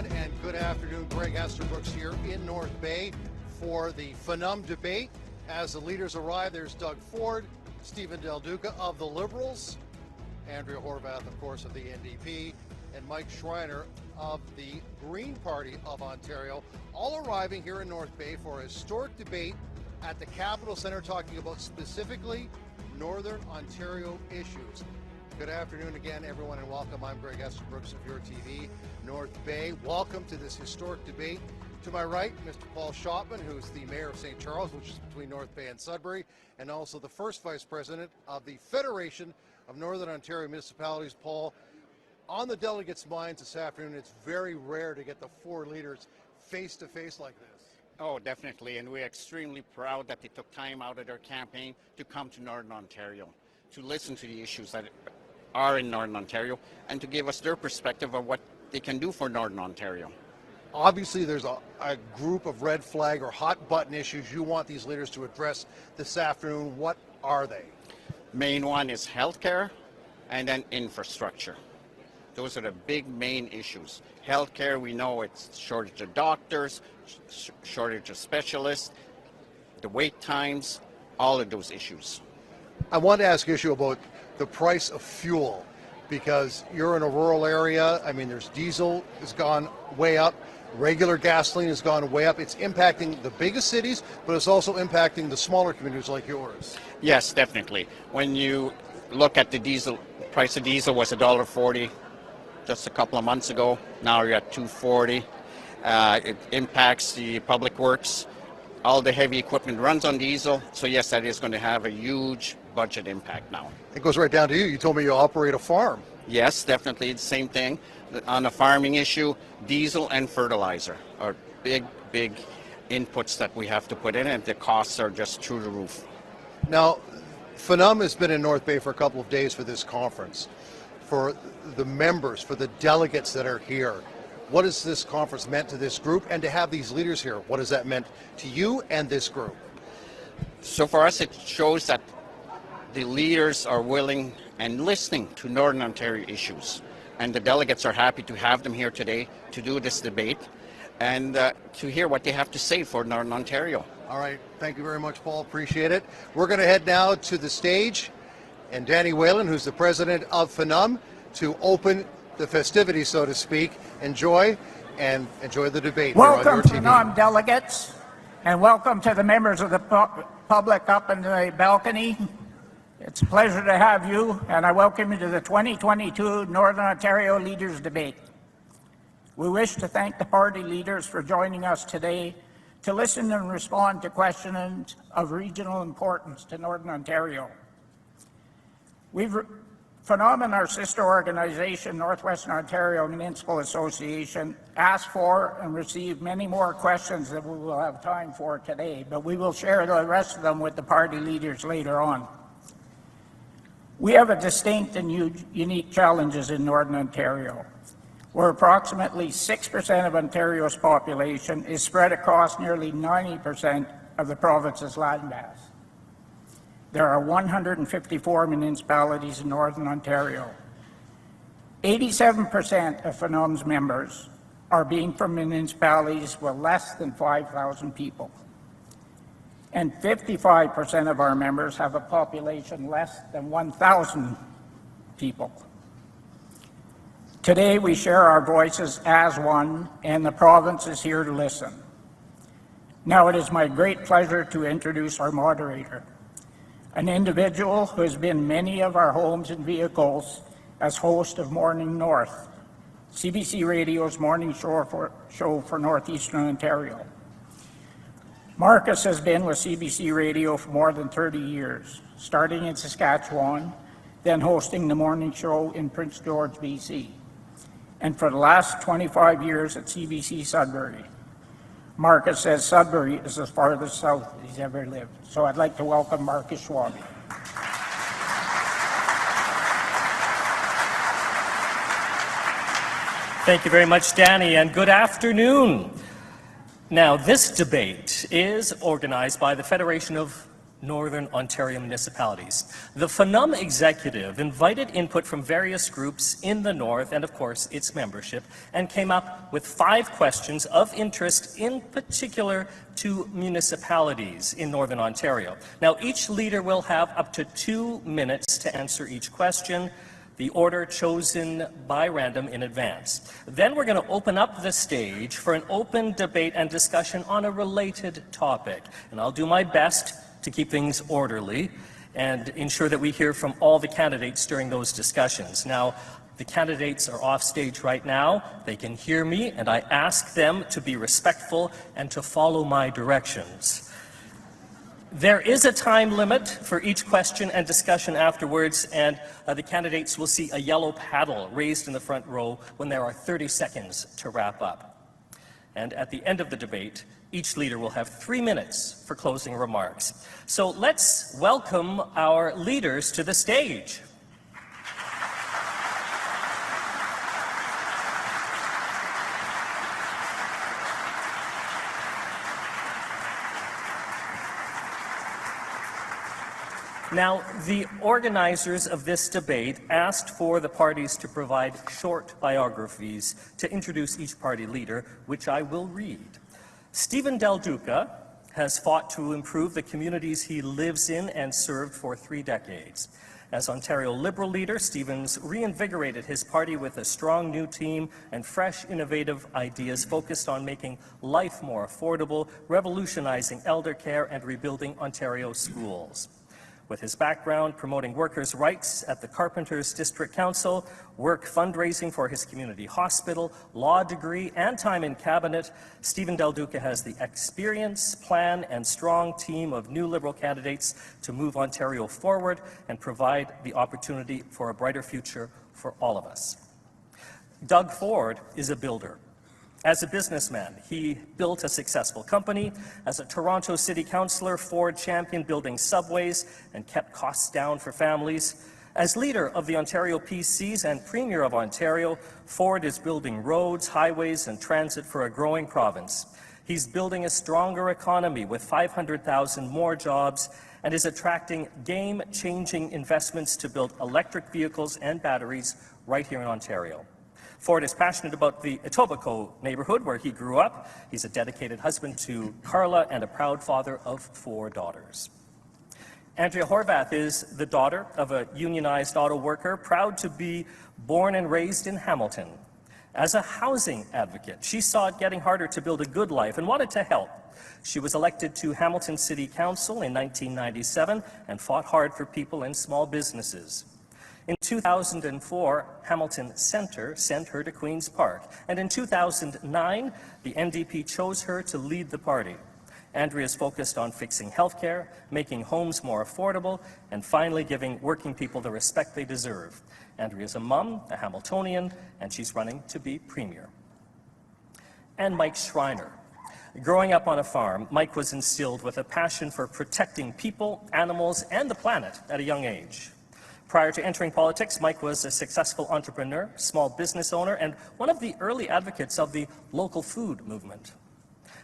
everyone, and good afternoon. Greg Esterbrooks here in North Bay for the Phenom debate. As the leaders arrive, there's Doug Ford, Stephen Del Duca of the Liberals, Andrea Horwath, of course, of the NDP, and Mike Schreiner of the Green Party of Ontario, all arriving here in North Bay for a historic debate at the Capitol Centre, talking about specifically Northern Ontario issues. Good afternoon again, everyone, and welcome. I'm Greg Esterbrooks of Your TV, North Bay. Welcome to this historic debate. To my right, Mr. Paul Shotman, who's the Mayor of St. Charles, which is between North Bay and Sudbury, and also the first Vice President of the Federation of Northern Ontario Municipalities. Paul, on the delegates' minds this afternoon, it's very rare to get the four leaders face-to-face like this. Oh, definitely, and we're extremely proud that they took time out of their campaign to come to Northern Ontario, to listen to the issues that are in Northern Ontario, and to give us their perspective of what they can do for Northern Ontario. Obviously, there's a group of red flag or hot button issues you want these leaders to address this afternoon. What are they? Main one is healthcare, and then infrastructure. Those are the big main issues. Healthcare, we know it's shortage of doctors, shortage of specialists, the wait times, all of those issues. I want to ask you about the price of fuel, because you're in a rural area. I mean, there's diesel has gone way up. Regular gasoline has gone way up. It's impacting the biggest cities, but it's also impacting the smaller communities like yours. Yes, definitely. When you look at the diesel, price of diesel was $1.40 just a couple of months ago. Now you're at $2.40. It impacts the public works. All the heavy equipment runs on diesel. So yes, that is going to have a huge budget impact now. It goes right down to you. You told me you operate a farm. Yes, definitely the same thing. On a farming issue, diesel and fertilizer are big inputs that we have to put in, and the costs are just through the roof. Now, Phenom has been in North Bay for a couple of days for this conference. For the members, for the delegates that are here, what has this conference meant to this group, and to have these leaders here, what has that meant to you and this group? So for us, it shows that the leaders are willing and listening to Northern Ontario issues. And the delegates are happy to have them here today to do this debate and to hear what they have to say for Northern Ontario. All right. Thank you very much, Paul. Appreciate it. We're going to head now to the stage, and Danny Whalen, who's the president of Phenom, to open the festivities, so to speak. Enjoy the debate. Welcome, Phenom delegates, and welcome to the members of the public up in the balcony. It's a pleasure to have you, and I welcome you to the 2022 Northern Ontario Leaders Debate. We wish to thank the party leaders for joining us today to listen and respond to questions of regional importance to Northern Ontario. Phenom and our sister organization, Northwestern Ontario Municipal Association, asked for and received many more questions than we will have time for today, but we will share the rest of them with the party leaders later on. We have a distinct and unique challenges in Northern Ontario, where approximately 6% of Ontario's population is spread across nearly 90% of the province's landmass. There are 154 municipalities in Northern Ontario. 87% of Phenom's members are being from municipalities with less than 5,000 people. And 55% of our members have a population less than 1,000 people. Today we share our voices as one, and the province is here to listen. Now it is my great pleasure to introduce our moderator, an individual who has been in many of our homes and vehicles as host of Morning North, CBC Radio's morning show for Northeastern Ontario. Marcus has been with CBC Radio for more than 30 years, starting in Saskatchewan, then hosting the morning show in Prince George, BC, and for the last 25 years at CBC Sudbury. Marcus says Sudbury is as far the south he's ever lived. So I'd like to welcome Marcus Schwabi. Thank you very much, Danny, and good afternoon. Now, this debate is organized by the Federation of Northern Ontario municipalities. The FNUM executive invited input from various groups in the North and, of course, its membership, and came up with 5 questions of interest in particular to municipalities in Northern Ontario. Now, each leader will have up to 2 minutes to answer each question, the order chosen by random in advance. Then we're going to open up the stage for an open debate and discussion on a related topic. And I'll do my best to keep things orderly and ensure that we hear from all the candidates during those discussions. Now, the candidates are off stage right now. They can hear me, and I ask them to be respectful and to follow my directions. There is a time limit for each question and discussion afterwards, and the candidates will see a yellow paddle raised in the front row when there are 30 seconds to wrap up. And at the end of the debate, each leader will have 3 minutes for closing remarks. So let's welcome our leaders to the stage. Now, the organizers of this debate asked for the parties to provide short biographies to introduce each party leader, which I will read. Stephen Del Duca has fought to improve the communities he lives in and served for 3 decades. As Ontario Liberal leader, Stephen's reinvigorated his party with a strong new team and fresh, innovative ideas focused on making life more affordable, revolutionizing elder care, and rebuilding Ontario schools. With his background promoting workers' rights at the Carpenters District Council, work fundraising for his community hospital, law degree, and time in cabinet, Stephen Del Duca has the experience, plan, and strong team of new Liberal candidates to move Ontario forward and provide the opportunity for a brighter future for all of us. Doug Ford is a builder. As a businessman, he built a successful company. As a Toronto City Councillor, Ford championed building subways and kept costs down for families. As leader of the Ontario PCs and Premier of Ontario, Ford is building roads, highways, and transit for a growing province. He's building a stronger economy with 500,000 more jobs and is attracting game-changing investments to build electric vehicles and batteries right here in Ontario. Ford is passionate about the Etobicoke neighborhood where he grew up. He's a dedicated husband to Carla and a proud father of 4 daughters. Andrea Horwath is the daughter of a unionized auto worker, proud to be born and raised in Hamilton. As a housing advocate, she saw it getting harder to build a good life and wanted to help. She was elected to Hamilton City Council in 1997 and fought hard for people and small businesses. In 2004, Hamilton Centre sent her to Queen's Park, and in 2009, the NDP chose her to lead the party. Andrea is focused on fixing healthcare, making homes more affordable, and finally giving working people the respect they deserve. Andrea is a mum, a Hamiltonian, and she's running to be Premier. And Mike Schreiner. Growing up on a farm, Mike was instilled with a passion for protecting people, animals, and the planet at a young age. Prior to entering politics, Mike was a successful entrepreneur, small business owner, and one of the early advocates of the local food movement.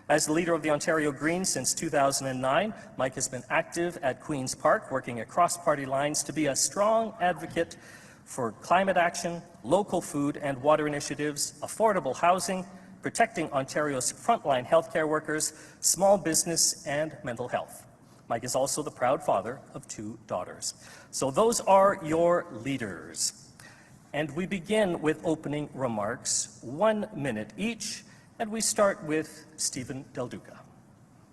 As the leader of the Ontario Greens since 2009, Mike has been active at Queen's Park, working across party lines to be a strong advocate for climate action, local food and water initiatives, affordable housing, protecting Ontario's frontline healthcare workers, small business, and mental health. Mike is also the proud father of 2 daughters. So those are your leaders. And we begin with opening remarks, 1 minute each, and we start with Stephen Del Duca.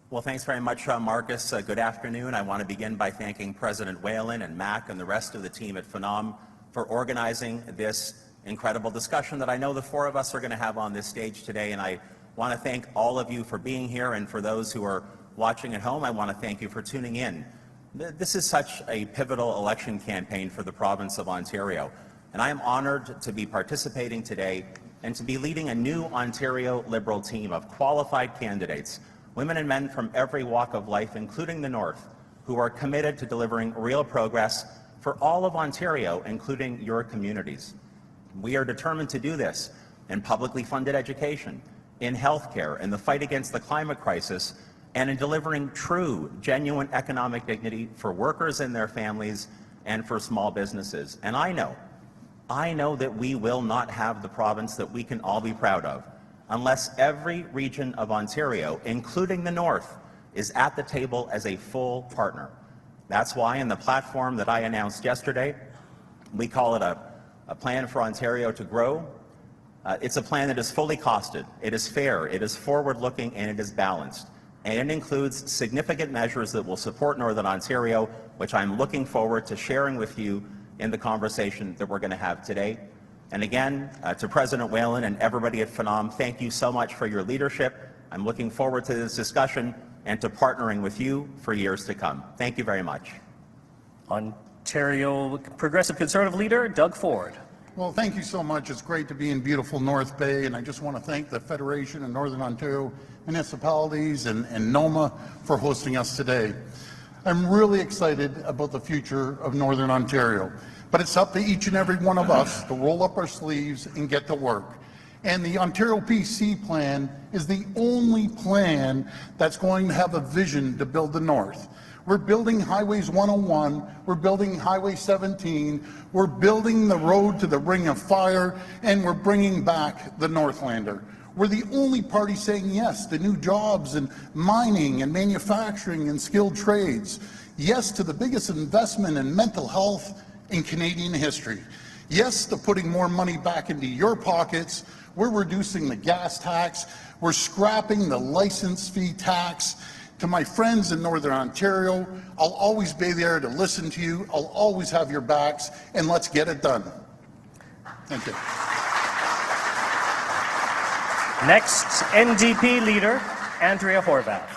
Well, thanks very much, Marcus. Good afternoon. I want to begin by thanking President Whalen and Mac and the rest of the team at FNUM for organizing this incredible discussion that I know the 4 of us are going to have on this stage today. And I want to thank all of you for being here, and for those who are watching at home, I want to thank you for tuning in. This is such a pivotal election campaign for the province of Ontario, and I am honored to be participating today and to be leading a new Ontario Liberal team of qualified candidates, women and men from every walk of life, including the North, who are committed to delivering real progress for all of Ontario, including your communities. We are determined to do this in publicly funded education, in healthcare, in the fight against the climate crisis, and in delivering true, genuine economic dignity for workers and their families and for small businesses. And I know that we will not have the province that we can all be proud of unless every region of Ontario, including the North, is at the table as a full partner. That's why in the platform that I announced yesterday, we call it a plan for Ontario to grow. It's a plan that is fully costed, it is fair, it is forward-looking, and it is balanced. And it includes significant measures that will support Northern Ontario, which I'm looking forward to sharing with you in the conversation that we're going to have today. And again, to President Whalen and everybody at Phenom, thank you so much for your leadership. I'm looking forward to this discussion and to partnering with you for years to come. Thank you very much. Ontario Progressive Conservative Leader Doug Ford. Well, thank you so much. It's great to be in beautiful North Bay, and I just want to thank the Federation of Northern Ontario Municipalities and NOMA for hosting us today. I'm really excited about the future of Northern Ontario, but it's up to each and every one of us to roll up our sleeves and get to work. And the Ontario PC plan is the only plan that's going to have a vision to build the North. We're building Highways 101, we're building Highway 17, we're building the road to the Ring of Fire, and we're bringing back the Northlander. We're the only party saying yes to new jobs in mining and manufacturing and skilled trades. Yes to the biggest investment in mental health in Canadian history. Yes to putting more money back into your pockets. We're reducing the gas tax. We're scrapping the license fee tax. To my friends in Northern Ontario, I'll always be there to listen to you. I'll always have your backs, and let's get it done. Thank you. Next, NDP Leader Andrea Horwath.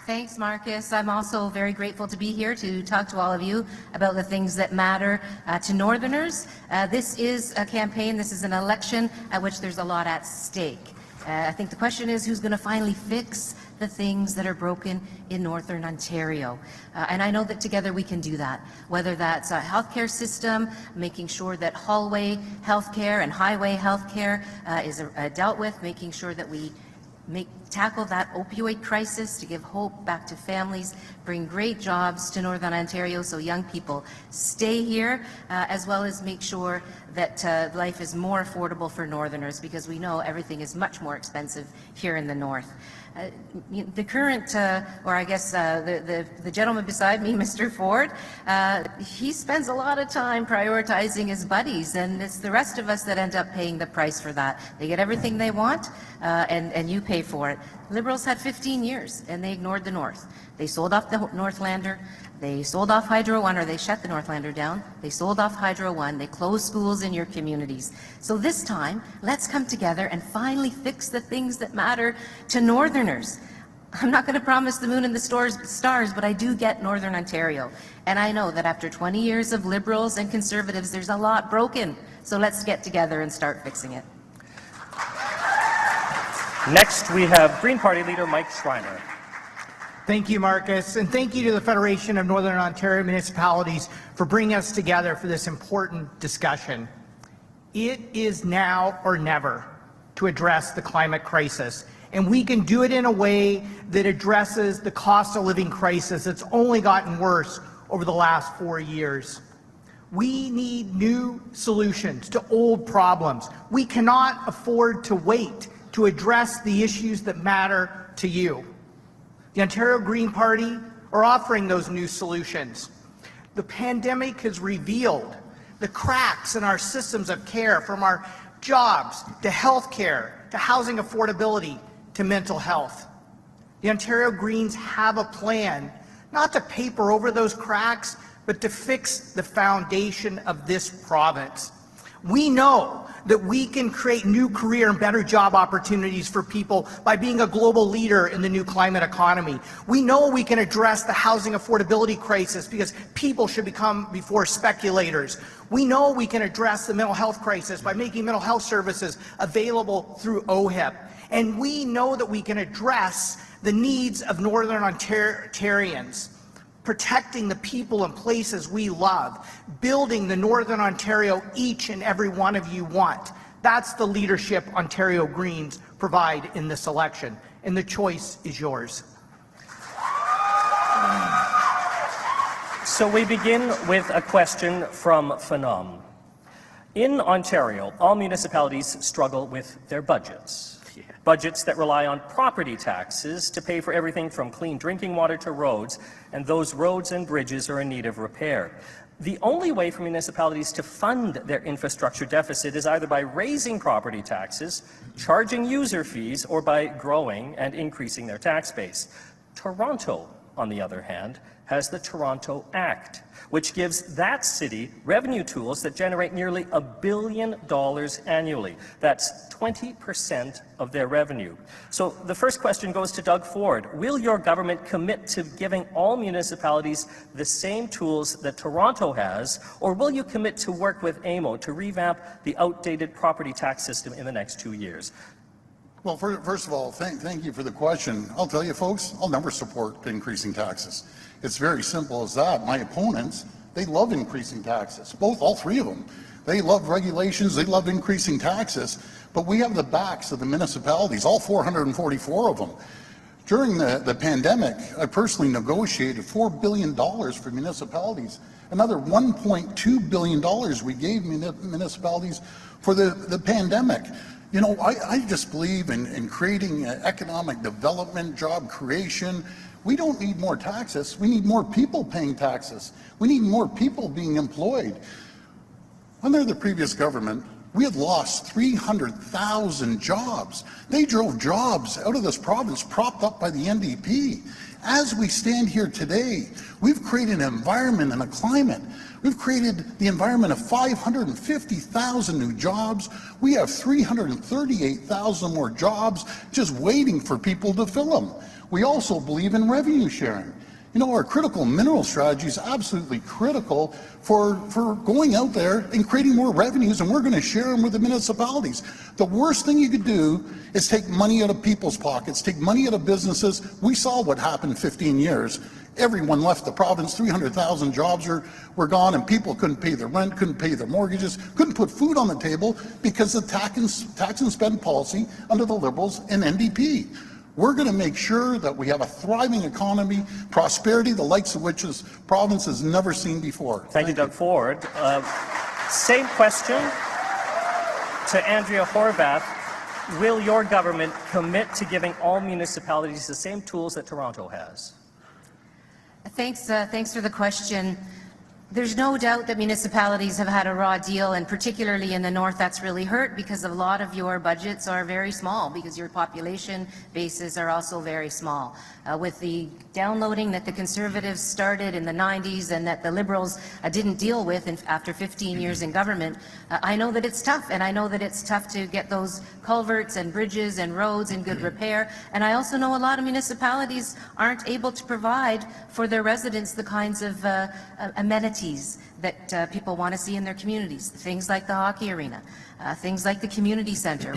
Thanks, Marcus. I'm also very grateful to be here to talk to all of you about the things that matter to Northerners. This is a campaign, this is an election at which there's a lot at stake. I think the question is who's going to finally fix the things that are broken in Northern Ontario. And I know that together we can do that, whether that's a healthcare system, making sure that hallway healthcare and highway healthcare is dealt with, making sure that we tackle that opioid crisis to give hope back to families, bring great jobs to Northern Ontario so young people stay here, as well as make sure that life is more affordable for Northerners, because we know everything is much more expensive here in the North. The current, or I guess the gentleman beside me, Mr. Ford, he spends a lot of time prioritizing his buddies, and it's the rest of us that end up paying the price for that. They get everything they want, and you pay for it. Liberals had 15 years, and they ignored the North. They sold off the Northlander. They sold off Hydro One, or they shut the Northlander down. They sold off Hydro One. They closed schools in your communities. So this time, let's come together and finally fix the things that matter to Northerners. I'm not going to promise the moon and the stars, but I do get Northern Ontario. And I know that after 20 years of Liberals and Conservatives, there's a lot broken. So let's get together and start fixing it. Next, we have Green Party Leader Mike Schreiner. Thank you, Marcus, and thank you to the Federation of Northern Ontario Municipalities for bringing us together for this important discussion. It is now or never to address the climate crisis, and we can do it in a way that addresses the cost of living crisis that's only gotten worse over the last 4 years. We need new solutions to old problems. We cannot afford to wait to address the issues that matter to you. The Ontario Green Party are offering those new solutions. The pandemic has revealed the cracks in our systems of care, from our jobs to health care to housing affordability to mental health. The Ontario Greens have a plan not to paper over those cracks, but to fix the foundation of this province. We know that we can create new career and better job opportunities for people by being a global leader in the new climate economy. We know we can address the housing affordability crisis because people should become before speculators. We know we can address the mental health crisis by making mental health services available through OHIP. And we know that we can address the needs of Northern Ontarians, protecting the people and places we love, building the Northern Ontario each and every one of you want. That's the leadership Ontario Greens provide in this election, and the choice is yours. So we begin with a question from Phenom. In Ontario, all municipalities struggle with their budgets. Budgets that rely on property taxes to pay for everything from clean drinking water to roads, and those roads and bridges are in need of repair. The only way for municipalities to fund their infrastructure deficit is either by raising property taxes, charging user fees, or by growing and increasing their tax base. Toronto, on the other hand, has the Toronto Act, which gives that city revenue tools that generate nearly $1 billion annually. That's 20% of their revenue. So the first question goes to Doug Ford. Will your government commit to giving all municipalities the same tools that Toronto has, or will you commit to work with AMO to revamp the outdated property tax system in the next 2 years? Well, first of all, thank you for the question. I'll tell you, folks, I'll never support increasing taxes. It's very simple as that. My opponents, they love increasing taxes, all three of them. They love regulations, they love increasing taxes, but we have the backs of the municipalities, all 444 of them. During the pandemic, I personally negotiated $4 billion for municipalities. Another $1.2 billion we gave municipalities for the pandemic. You know, I just believe in creating economic development, job creation. We don't need more taxes. We need more people paying taxes. We need more people being employed. Under the previous government, we had lost 300,000 jobs. They drove jobs out of this province propped up by the NDP. As we stand here today, we've created an environment and a climate. We've created the environment of 550,000 new jobs. We have 338,000 more jobs just waiting for people to fill them. We also believe in revenue sharing. You know, our critical mineral strategy is absolutely critical for going out there and creating more revenues, and we're going to share them with the municipalities. The worst thing you could do is take money out of people's pockets, take money out of businesses. We saw what happened in 15 years. Everyone left the province, 300,000 jobs were gone, and people couldn't pay their rent, couldn't pay their mortgages, couldn't put food on the table because of tax and spend policy under the Liberals and NDP. We're going to make sure that we have a thriving economy, prosperity, the likes of which this province has never seen before. Thank you, Doug Ford. Same question to Andrea Horwath. Will your government commit to giving all municipalities the same tools that Toronto has? Thanks for the question. There's no doubt that municipalities have had a raw deal, and particularly in the north, that's really hurt because a lot of your budgets are very small because your population bases are also very small. With the downloading that the Conservatives started in the 90s and that the Liberals didn't deal with after 15 years in government, I know that it's tough, and I know that it's tough to get those culverts and bridges and roads in good repair, and I also know a lot of municipalities aren't able to provide for their residents the kinds of amenities that people want to see in their communities, things like the hockey arena, things like the community center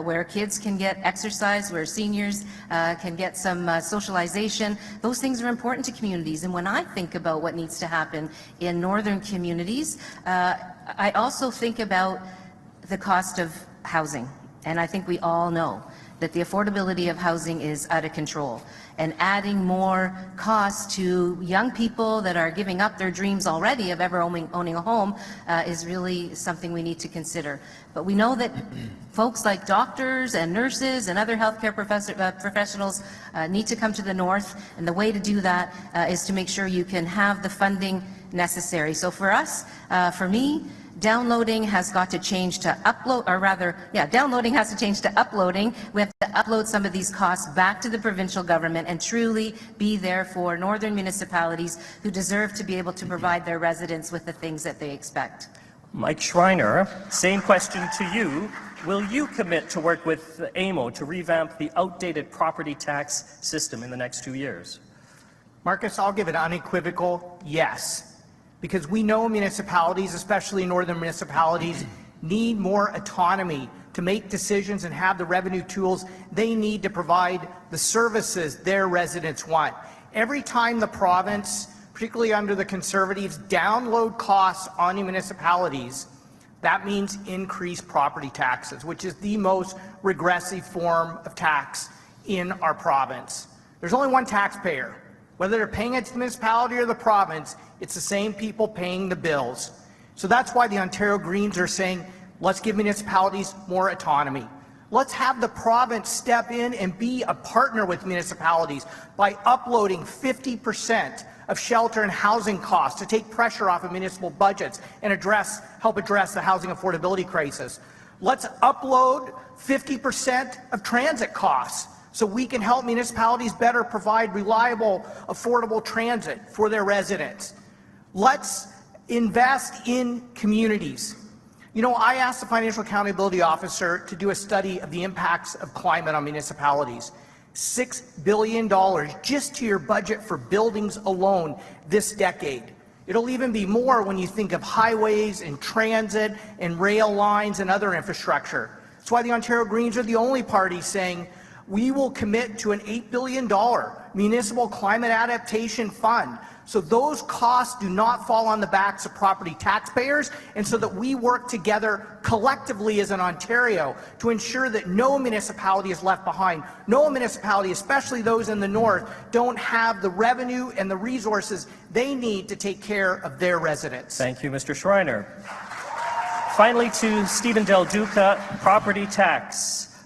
where kids can get exercise, where seniors can get some socialization. Those things are important to communities, and when I think about what needs to happen in northern communities, I also think about the cost of housing, and I think we all know that the affordability of housing is out of control, and adding more costs to young people that are giving up their dreams already of ever owning a home is really something we need to consider. But we know that folks like doctors and nurses and other healthcare professionals need to come to the north, and the way to do that is to make sure you can have the funding necessary. So for us, for me, downloading has got to change to downloading has to change to uploading. We have to upload some of these costs back to the provincial government and truly be there for northern municipalities who deserve to be able to provide their residents with the things that they expect. Mike Schreiner, same question to you. Will you commit to work with AMO to revamp the outdated property tax system in the next 2 years? Marcus, I'll give it unequivocal yes. Because we know municipalities, especially northern municipalities, need more autonomy to make decisions and have the revenue tools they need to provide the services their residents want. Every time the province, particularly under the Conservatives, download costs on municipalities, that means increased property taxes, which is the most regressive form of tax in our province. There's only one taxpayer, Whether they're paying it to the municipality or the province, it's the same people paying the bills. So that's why the Ontario Greens are saying, let's give municipalities more autonomy. Let's have the province step in and be a partner with municipalities by uploading 50% of shelter and housing costs to take pressure off of municipal budgets and help address the housing affordability crisis. Let's upload 50% of transit costs so we can help municipalities better provide reliable, affordable transit for their residents. Let's invest in communities. You know, I asked the Financial Accountability Officer to do a study of the impacts of climate on municipalities. $6 billion just to your budget for buildings alone this decade. It'll even be more when you think of highways and transit and rail lines and other infrastructure. That's why the Ontario Greens are the only party saying we will commit to an $8 billion municipal climate adaptation fund, so those costs do not fall on the backs of property taxpayers, and so that we work together collectively as an Ontario to ensure that no municipality is left behind. No municipality, especially those in the north, don't have the revenue and the resources they need to take care of their residents. Thank you, Mr. Schreiner. Finally, to Stephen Del Duca, property tax.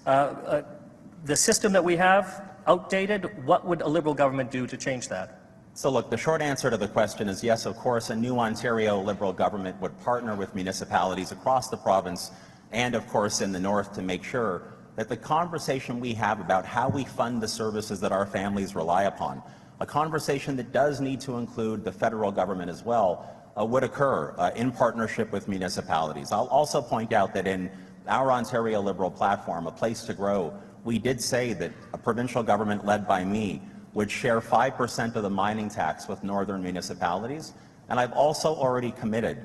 The system that we have, outdated. What would a Liberal government do to change that? So look, the short answer to the question is yes, of course, a new Ontario Liberal government would partner with municipalities across the province and, of course, in the north to make sure that the conversation we have about how we fund the services that our families rely upon, a conversation that does need to include the federal government as well, would occur in partnership with municipalities. I'll also point out that in our Ontario Liberal platform, A Place to Grow, we did say that a provincial government led by me would share 5% of the mining tax with northern municipalities, and I've also already committed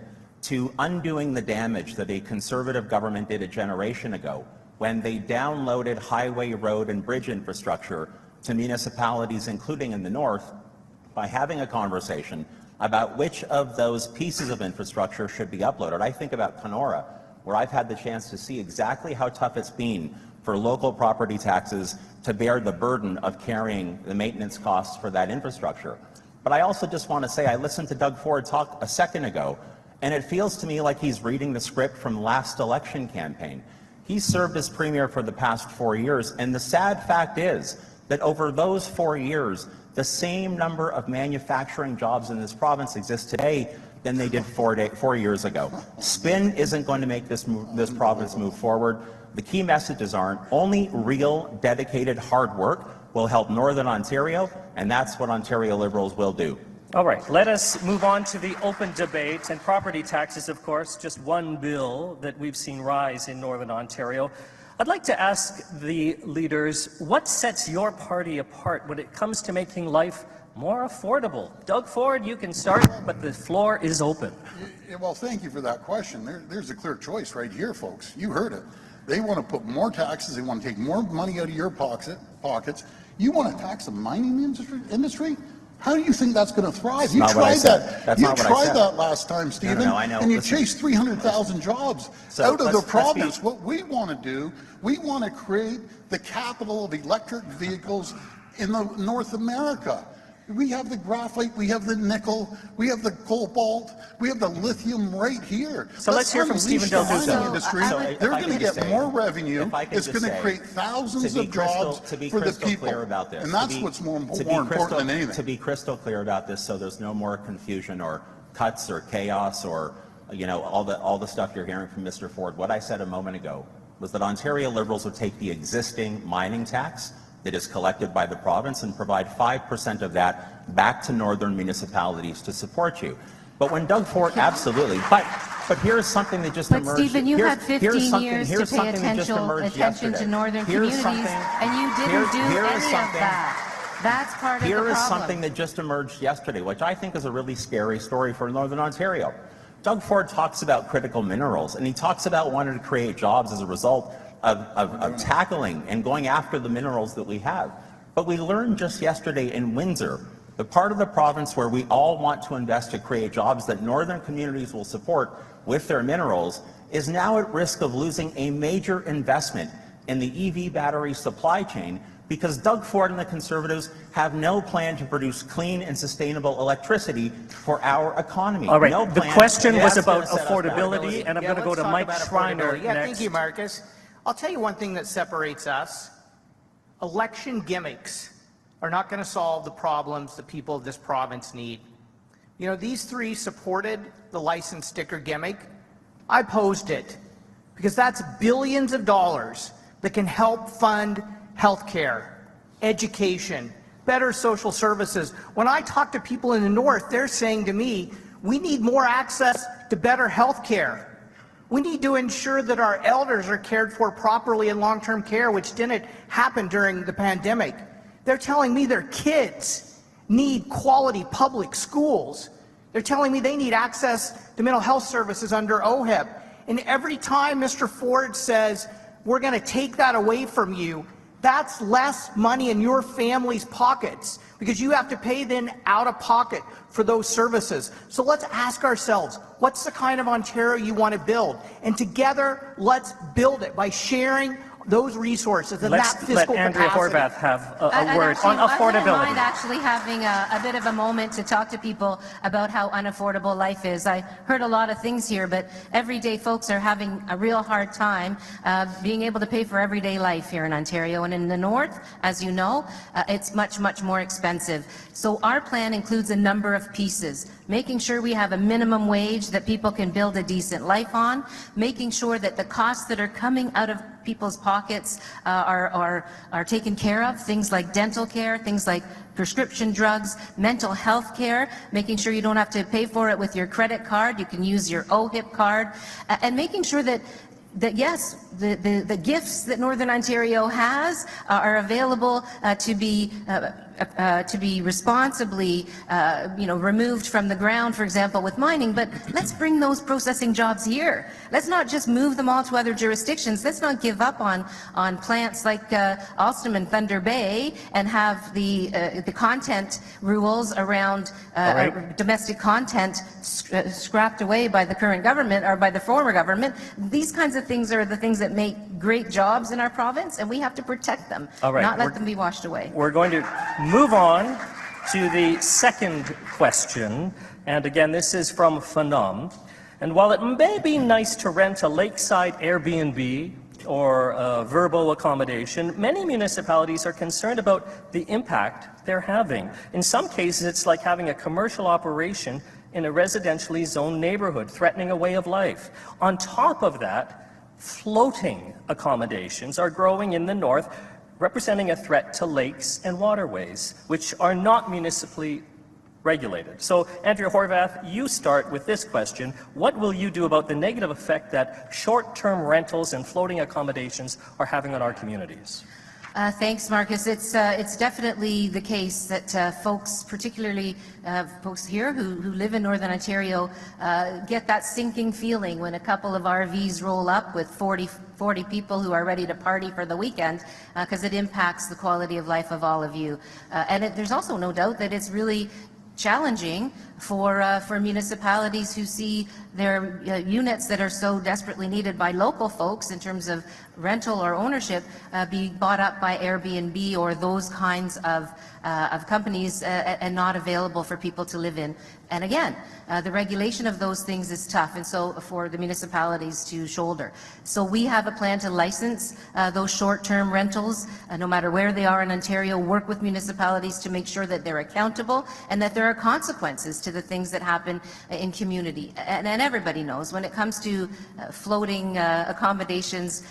to undoing the damage that a Conservative government did a generation ago when they downloaded highway, road and bridge infrastructure to municipalities, including in the north, by having a conversation about which of those pieces of infrastructure should be uploaded. I think about Kenora, where I've had the chance to see exactly how tough it's been for local property taxes to bear the burden of carrying the maintenance costs for that infrastructure. But I also just want to say I listened to Doug Ford talk a second ago, and it feels to me like he's reading the script from last election campaign. He served as Premier for the past 4 years, and the sad fact is that over those 4 years, the same number of manufacturing jobs in this province exist today than they did 4 years ago. Spin isn't going to make this province move forward. The key messages aren't. Only real, dedicated, hard work will help Northern Ontario, and that's what Ontario Liberals will do. All right, let us move on to the open debate. And property taxes, of course, just one bill that we've seen rise in Northern Ontario. I'd like to ask the leaders, what sets your party apart when it comes to making life more affordable? Doug Ford, you can start, but the floor is open. Well, thank you for that question. There's a clear choice right here, folks. You heard it. They want to put more taxes. They want to take more money out of your pockets. You want to tax the mining industry? How do you think that's going to thrive? You tried that. You tried that last time, Stephen. No, I know. And you chased 300,000 jobs out of the province. What we want to do, we want to create the capital of electric vehicles in North America. We have the graphite, we have the nickel, we have the cobalt, we have the lithium right here. So let's hear from Stephen Del Duca. They're going to get more revenue. It's going to create thousands of jobs for the people. And that's what's more important than anything. To be crystal clear about this, so there's no more confusion or cuts or chaos or all the stuff you're hearing from Mr. Ford. What I said a moment ago was that Ontario Liberals would take the existing mining tax that is collected by the province and provide 5% of that back to northern municipalities to support you. But when Doug Ford, absolutely, but here's something that just emerged. But Stephen, you had 15 years to pay attention to northern communities, and you didn't do any of that. That's part of the problem. Here is something that just emerged yesterday, which I think is a really scary story for Northern Ontario. Doug Ford talks about critical minerals, and he talks about wanting to create jobs as a result of tackling and going after the minerals that we have. But we learned just yesterday in Windsor, the part of the province where we all want to invest to create jobs that northern communities will support with their minerals, is now at risk of losing a major investment in the EV battery supply chain because Doug Ford and the Conservatives have no plan to produce clean and sustainable electricity for our economy. All right, no the plan. question was That's about gonna set us back. affordability, and I'm going to go to Mike Schreiner Yeah, next. thank you, Marcus. I'll tell you one thing that separates us. Election gimmicks are not going to solve the problems the people of this province need. You know, these three supported the license sticker gimmick. I opposed it because that's billions of dollars that can help fund healthcare, education, better social services. When I talk to people in the north, they're saying to me, we need more access to better healthcare. We need to ensure that our elders are cared for properly in long-term care, which didn't happen during the pandemic. They're telling me their kids need quality public schools. They're telling me they need access to mental health services under OHIP. And every time Mr. Ford says, we're going to take that away from you, that's less money in your family's pockets because you have to pay then out of pocket for those services. So let's ask ourselves, what's the kind of Ontario you want to build? And together, let's build it by sharing those resources and that fiscal let Andrea capacity. Horwath have a word on affordability. I wouldn't mind actually having a bit of a moment to talk to people about how unaffordable life is. I heard a lot of things here, but everyday folks are having a real hard time being able to pay for everyday life here in Ontario. And in the north, as you know, it's much, much more expensive. So our plan includes a number of pieces. Making sure we have a minimum wage that people can build a decent life on, making sure that the costs that are coming out of people's pockets are taken care of, things like dental care, things like prescription drugs, mental health care, making sure you don't have to pay for it with your credit card, you can use your OHIP card, and making sure that yes, the gifts that Northern Ontario has are available to be responsibly, removed from the ground, for example, with mining. But let's bring those processing jobs here. Let's not just move them all to other jurisdictions. Let's not give up on plants like Alstom and Thunder Bay and have the content rules around domestic content scrapped away by the current government or by the former government. These kinds of things are the things that make great jobs in our province, and we have to protect them, not let them be washed away. We're going to move on to the second question, and again, this is from Phenom. And while it may be nice to rent a lakeside Airbnb or a Verbo accommodation, many municipalities are concerned about the impact they're having. In some cases, it's like having a commercial operation in a residentially zoned neighborhood, threatening a way of life. On top of that, floating accommodations are growing in the north, representing a threat to lakes and waterways, which are not municipally regulated. So, Andrea Horwath, you start with this question. What will you do about the negative effect that short-term rentals and floating accommodations are having on our communities? Thanks, Marcus. It's definitely the case that folks, particularly folks here who live in Northern Ontario, get that sinking feeling when a couple of RVs roll up with 40 people who are ready to party for the weekend, because it impacts the quality of life of all of you. There's also no doubt that it's really challenging for municipalities who see their units that are so desperately needed by local folks in terms of rental or ownership be bought up by Airbnb or those kinds of companies and not available for people to live in. And again, the regulation of those things is tough, and so for the municipalities to shoulder. So we have a plan to license those short-term rentals, no matter where they are in Ontario, work with municipalities to make sure that they're accountable and that there are consequences to the things that happen in community. And everybody knows when it comes to floating accommodations,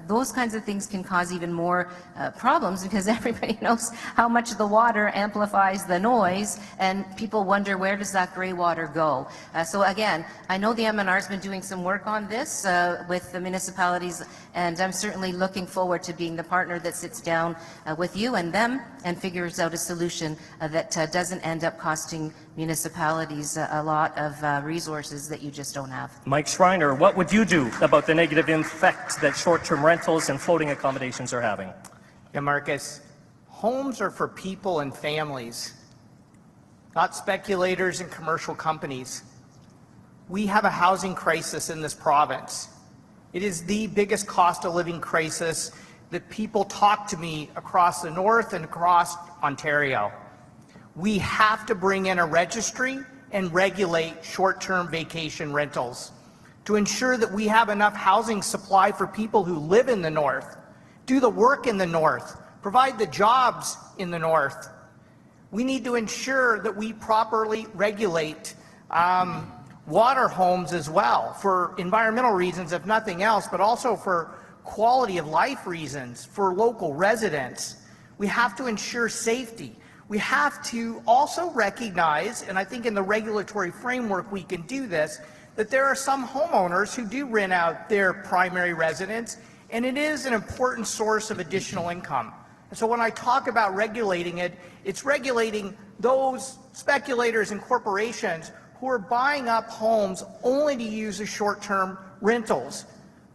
those kinds of things can cause even more problems, because everybody knows how much the water amplifies the noise, and people wonder, where does that grey water go? So again, I know the MNR's been doing some work on this with the municipalities, and I'm certainly looking forward to being the partner that sits down with you and them and figures out a solution that doesn't end up costing municipalities a lot of resources that you just don't have. Mike Schreiner, what would you do about the negative effect that short-term rentals and floating accommodations are having? Yeah, Marcus, homes are for people and families, not speculators and commercial companies. We have a housing crisis in this province. It is the biggest cost of living crisis that people talk to me across the North and across Ontario. We have to bring in a registry and regulate short-term vacation rentals to ensure that we have enough housing supply for people who live in the North, do the work in the North, provide the jobs in the North. We need to ensure that we properly regulate water homes as well, for environmental reasons if nothing else, but also for quality of life reasons for local residents. We have to ensure safety. We have to also recognize, and I think in the regulatory framework we can do this, that there are some homeowners who do rent out their primary residence, and it is an important source of additional income. And so when I talk about regulating it, it's regulating those speculators and corporations who are buying up homes only to use as short-term rentals.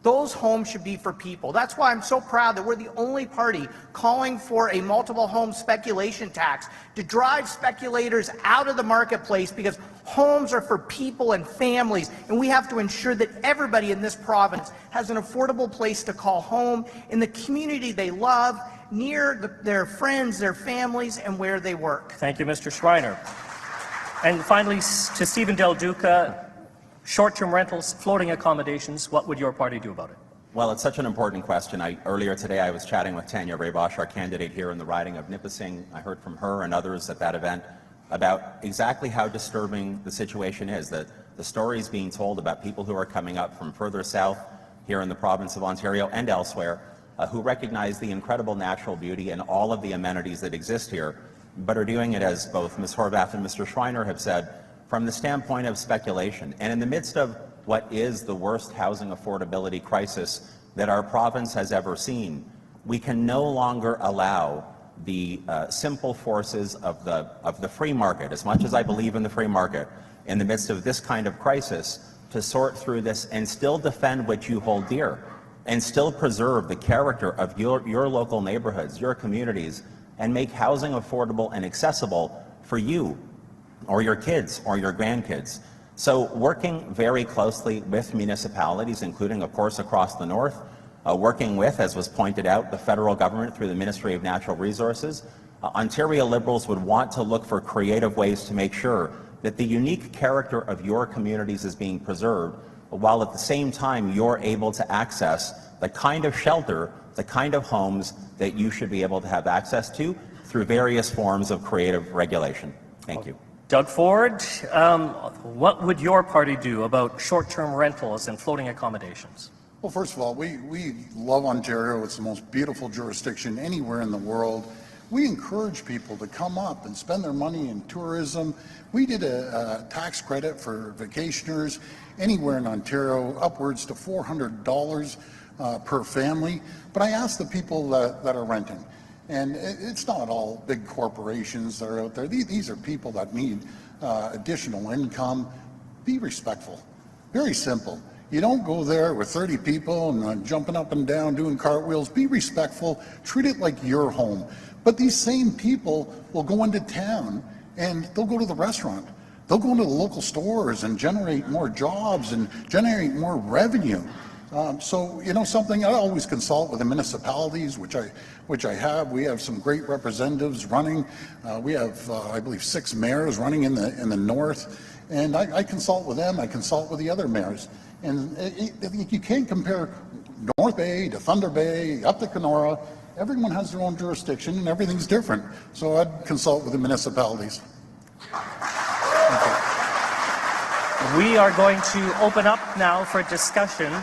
Those homes should be for people. That's why I'm so proud that we're the only party calling for a multiple home speculation tax to drive speculators out of the marketplace, because homes are for people and families, and we have to ensure that everybody in this province has an affordable place to call home in the community they love, near their friends, their families, and where they work. Thank you, Mr. Schreiner. And finally, to Stephen Del Duca, short-term rentals, floating accommodations, what would your party do about it? Well, it's such an important question. Earlier today I was chatting with Tanya Raybosch, our candidate here in the riding of Nipissing. I heard from her and others at that event about exactly how disturbing the situation is, that the stories being told about people who are coming up from further south here in the province of Ontario and elsewhere, who recognize the incredible natural beauty and all of the amenities that exist here, but are doing it, as both Ms. Horwath and Mr. Schreiner have said, from the standpoint of speculation. And in the midst of what is the worst housing affordability crisis that our province has ever seen, we can no longer allow the simple forces of the free market, as much as I believe in the free market, in the midst of this kind of crisis, to sort through this and still defend what you hold dear, and still preserve the character of your local neighborhoods, your communities, and make housing affordable and accessible for you, or your kids, or your grandkids. So working very closely with municipalities, including, of course, across the North, working with, as was pointed out, the federal government through the Ministry of Natural Resources, Ontario Liberals would want to look for creative ways to make sure that the unique character of your communities is being preserved, while at the same time you're able to access the kind of shelter, the kind of homes that you should be able to have access to through various forms of creative regulation. Thank you. Doug Ford, what would your party do about short-term rentals and floating accommodations? Well, first of all, we love Ontario. It's the most beautiful jurisdiction anywhere in the world. We encourage people to come up and spend their money in tourism. We did a tax credit for vacationers anywhere in Ontario, upwards to $400 per family. But I asked the people that are renting, and it's not all big corporations that are out there. These are people that need additional income. Be respectful. Very simple. You don't go there with 30 people and jumping up and down, doing cartwheels. Be respectful. Treat it like your home. But these same people will go into town and they'll go to the restaurant. They'll go into the local stores and generate more jobs and generate more revenue. So, you know something, I always consult with the municipalities, which I have. We have some great representatives running. We have, I believe, 6 mayors running in the north. And I consult with them. I consult with the other mayors. And you can't compare North Bay to Thunder Bay, up to Kenora. Everyone has their own jurisdiction and everything's different. So I'd consult with the municipalities. We are going to open up now for discussion.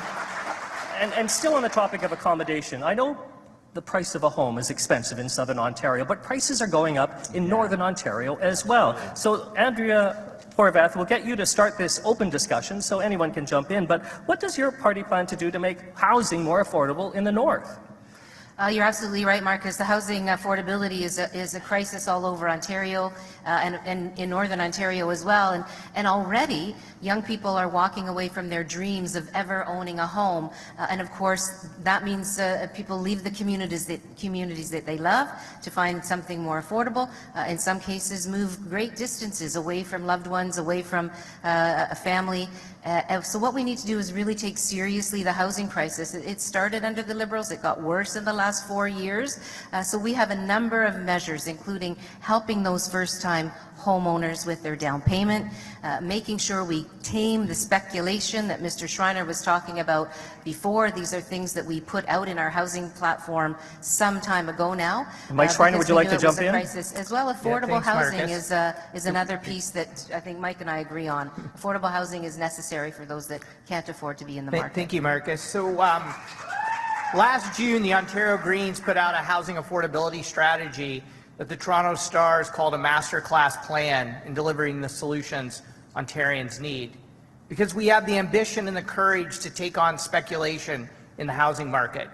And still on the topic of accommodation, I know the price of a home is expensive in Southern Ontario, but prices are going up in Northern Ontario as well. So Andrea Horwath, we'll get you to start this open discussion so anyone can jump in, but what does your party plan to do to make housing more affordable in the North? You're absolutely right, Marcus. The housing affordability is a crisis all over Ontario and in Northern Ontario as well. And already, young people are walking away from their dreams of ever owning a home. And of course, that means people leave the communities that they love to find something more affordable. In some cases, move great distances away from loved ones, away from a family. So what we need to do is really take seriously the housing crisis. It started under the Liberals. It got worse in the last last 4 years. So we have a number of measures, including helping those first-time homeowners with their down payment, making sure we tame the speculation that Mr. Schreiner was talking about before. These are things that we put out in our housing platform some time ago now. Mike Schreiner, would you like to jump in? As well, affordable thanks, housing Marcus. is another piece that I think Mike and I agree on. Affordable housing is necessary for those that can't afford to be in the market. Thank you, Marcus. So last June, the Ontario Greens put out a housing affordability strategy that the Toronto Stars called a masterclass plan in delivering the solutions Ontarians need. Because we have the ambition and the courage to take on speculation in the housing market.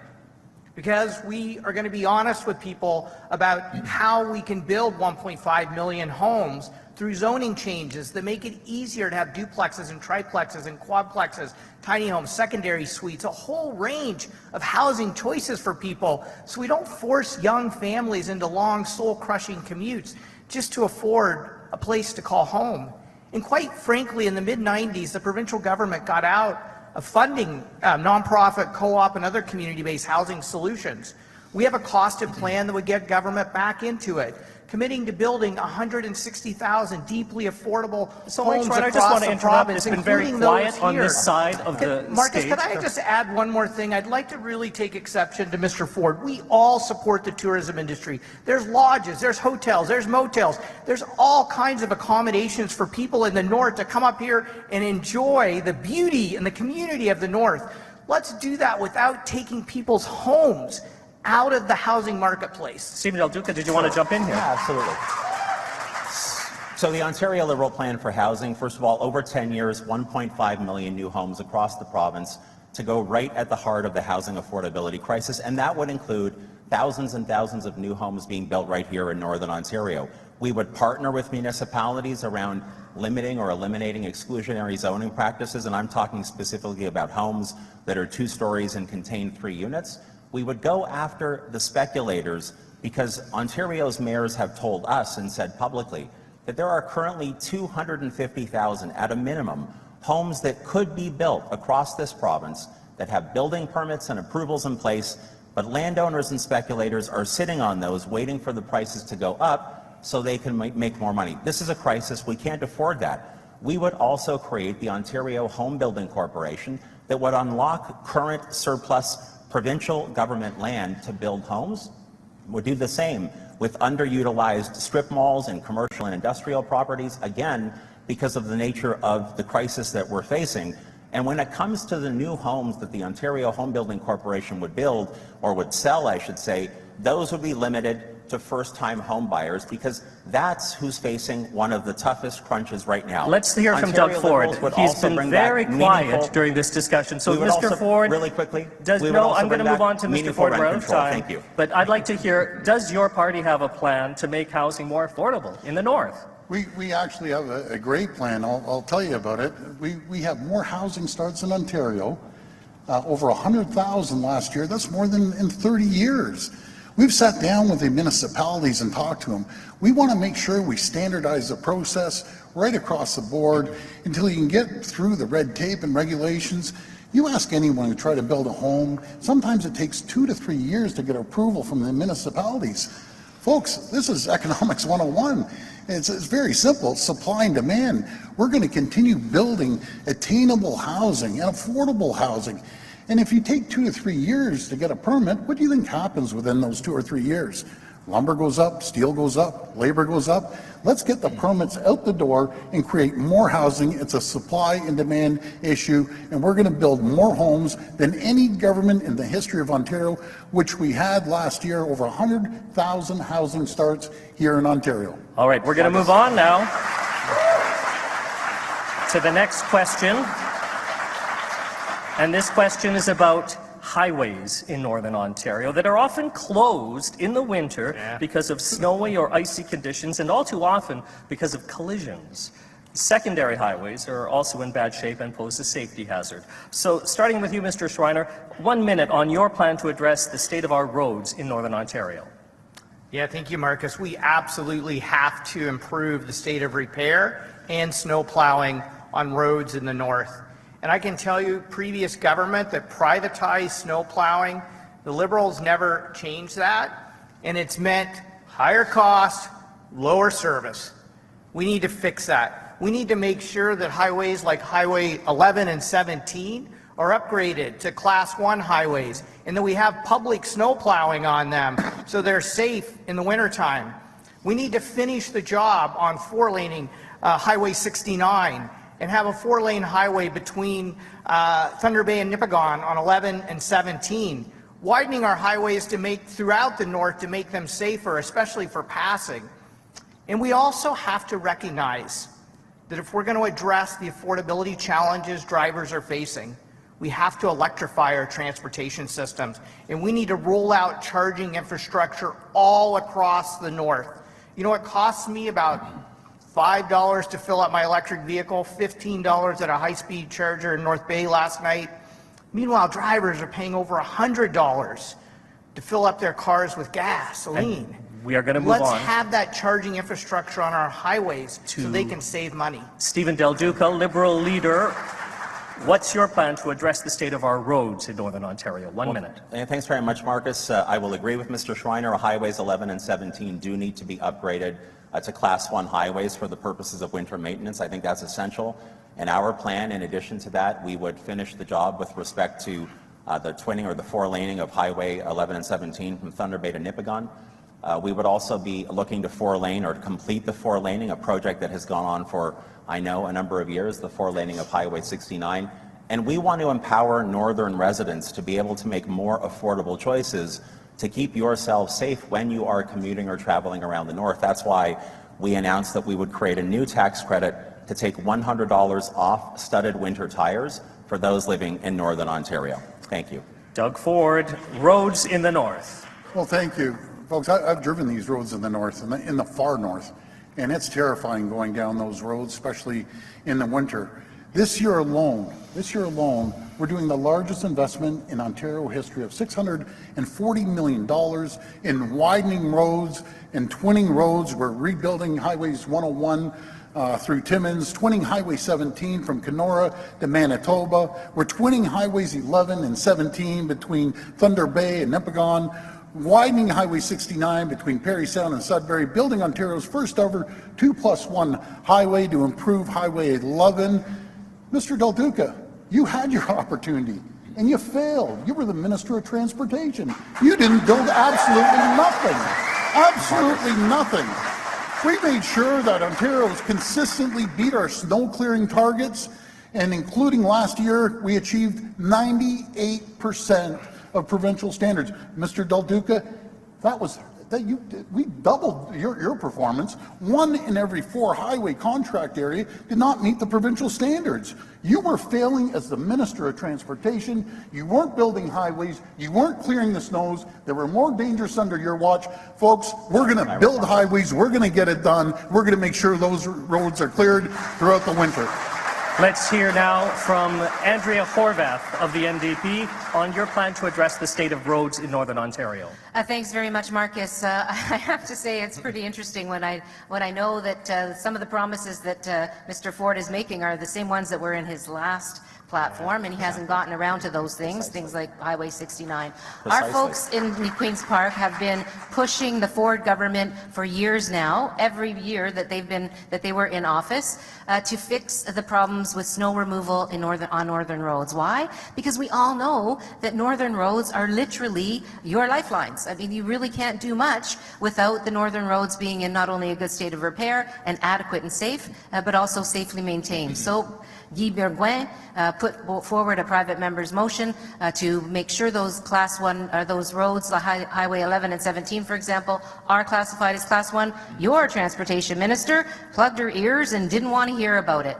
Because we are going to be honest with people about how we can build 1.5 million homes through zoning changes that make it easier to have duplexes and triplexes and quadplexes, tiny homes, secondary suites, a whole range of housing choices for people, so we don't force young families into long, soul-crushing commutes just to afford a place to call home. And quite frankly, in the mid-90s, the provincial government got out of funding nonprofit, co-op, and other community-based housing solutions. We have a costed plan that would get government back into it, committing to building 160,000 deeply affordable homes Mike, I just across want to the interrupt. province, It's been very including quiet those on here. this side of the Marcus, stage. can I just add one more thing? I'd like to really take exception to Mr. Ford. We all support the tourism industry. There's lodges, there's hotels, there's motels, there's all kinds of accommodations for people in the north to come up here and enjoy the beauty and the community of the north. Let's do that without taking people's homes out of the housing marketplace. Stephen Del Duca, did you want to jump in here? Yeah, absolutely. So the Ontario Liberal Plan for Housing, first of all, over 10 years, 1.5 million new homes across the province to go right at the heart of the housing affordability crisis, and that would include thousands and thousands of new homes being built right here in Northern Ontario. We would partner with municipalities around limiting or eliminating exclusionary zoning practices, and I'm talking specifically about homes that are 2 stories and contain 3 units. We would go after the speculators because Ontario's mayors have told us and said publicly that there are currently 250,000 at a minimum homes that could be built across this province that have building permits and approvals in place, but landowners and speculators are sitting on those waiting for the prices to go up so they can make more money. This is a crisis. We can't afford that. We would also create the Ontario Home Building Corporation that would unlock current surplus provincial government land to build homes. Would do the same with underutilized strip malls and commercial and industrial properties, again, because of the nature of the crisis that we're facing. And when it comes to the new homes that the Ontario Home Building Corporation would build, or would sell, I should say, those would be limited to first-time home buyers, because that's who's facing one of the toughest crunches right now. Let's hear from Doug Ford. He's been very quiet during this discussion. So, Mr. Ford, really quickly, I'm going to move on to Mr. Ford. We're out of time. Thank you. But I'd like to hear, does your party have a plan to make housing more affordable in the north? We actually have a great plan. I'll tell you about it. We have more housing starts in Ontario, over 100,000 last year. That's more than in 30 years. We've sat down with the municipalities and talked to them. We want to make sure we standardize the process right across the board until you can get through the red tape and regulations. You ask anyone who try to build a home, sometimes it takes 2 to 3 years to get approval from the municipalities. Folks, this is economics 101. It's very simple, supply and demand. We're going to continue building attainable housing and affordable housing. And if you take 2 to 3 years to get a permit, what do you think happens within those 2 or 3 years? Lumber goes up, steel goes up, labor goes up. Let's get the permits out the door and create more housing. It's a supply and demand issue, and we're going to build more homes than any government in the history of Ontario, which we had last year, over 100,000 housing starts here in Ontario. All right, we're going to move on now to the next question. And this question is about highways in Northern Ontario that are often closed in the winter because of snowy or icy conditions, and all too often because of collisions. Secondary highways are also in bad shape and pose a safety hazard. So, starting with you, Mr. Schreiner, 1 minute on your plan to address the state of our roads in Northern Ontario. Yeah, thank you, Marcus. We absolutely have to improve the state of repair and snow plowing on roads in the north. And I can tell you, previous government that privatized snow plowing The Liberals never changed that, and it's meant higher cost, lower service. We need to fix that. We need to make sure that highways like Highway 11 and 17 are upgraded to Class 1 highways, and that we have public snow plowing on them so they're safe in the wintertime. We need to finish the job on four-laning Highway 69 and have a four-lane highway between Thunder Bay and Nipigon on 11 and 17, widening our highways to make throughout the north to make them safer, especially for passing. And we also have to recognize that if we're going to address the affordability challenges drivers are facing, we have to electrify our transportation systems, and we need to roll out charging infrastructure all across the north. You know, it costs me about $5 to fill up my electric vehicle, $15 at a high-speed charger in North Bay last night. Meanwhile, drivers are paying over $100 to fill up their cars with gasoline. And we are going to move on. Let's have that charging infrastructure on our highways so they can save money. Stephen Del Duca, Liberal leader. What's your plan to address the state of our roads in Northern Ontario? One minute. Thanks very much, Marcus. I will agree with Mr. Schreiner. Highways 11 and 17 do need to be upgraded to Class 1 highways for the purposes of winter maintenance. I think that's essential. In our plan, in addition to that, we would finish the job with respect to the twinning or the four-laning of Highway 11 and 17 from Thunder Bay to Nipigon. We would also be looking to four-lane or to complete the four-laning, a project that has gone on for, I know, a number of years, the four-laning of Highway 69. And we want to empower northern residents to be able to make more affordable choices to keep yourselves safe when you are commuting or traveling around the north. That's why we announced that we would create a new tax credit to take $100 off studded winter tires for those living in Northern Ontario. Thank you. Doug Ford, roads in the north. Well, thank you. Folks, I've driven these roads in the north, in the far north, and it's terrifying going down those roads, especially in the winter. This year alone, we're doing the largest investment in Ontario history of $640 million in widening roads and twinning roads. We're rebuilding highways 101 through Timmins, twinning Highway 17 from Kenora to Manitoba. We're twinning Highways 11 and 17 between Thunder Bay and Nipigon, widening Highway 69 between Parry Sound and Sudbury, building Ontario's first ever 2+1 highway to improve Highway 11. Mr. Del Duca, you had your opportunity and you failed. You were the Minister of Transportation. You didn't build absolutely nothing. We made sure that Ontario's consistently beat our snow clearing targets, and including last year, we achieved 98% of provincial standards. Mr. Del Duca, we doubled your performance. 1 in every 4 highway contract area did not meet the provincial standards. You were failing as the Minister of Transportation. You weren't building highways. You weren't clearing the snows. They were more dangerous under your watch. Folks, we're going to build highways. We're going to get it done. We're going to make sure those roads are cleared throughout the winter. Let's hear now from Andrea Horwath of the NDP on your plan to address the state of roads in Northern Ontario. Thanks very much, Marcus. I have to say it's pretty interesting when I know that some of the promises that Mr. Ford is making are the same ones that were in his last platform, and he hasn't gotten around to those things like Highway 69. Our folks in Queen's Park have been pushing the Ford government for years now, every year that they were in office, to fix the problems with snow removal on northern roads. Why? Because we all know that northern roads are literally your lifelines. I mean, you really can't do much without the northern roads being in not only a good state of repair and adequate and safe, but also safely maintained. So Guy Bergouin put forward a private member's motion to make sure those Class 1, those roads, the Highway 11 and 17, for example, are classified as Class 1. Your transportation minister plugged her ears and didn't want to hear about it.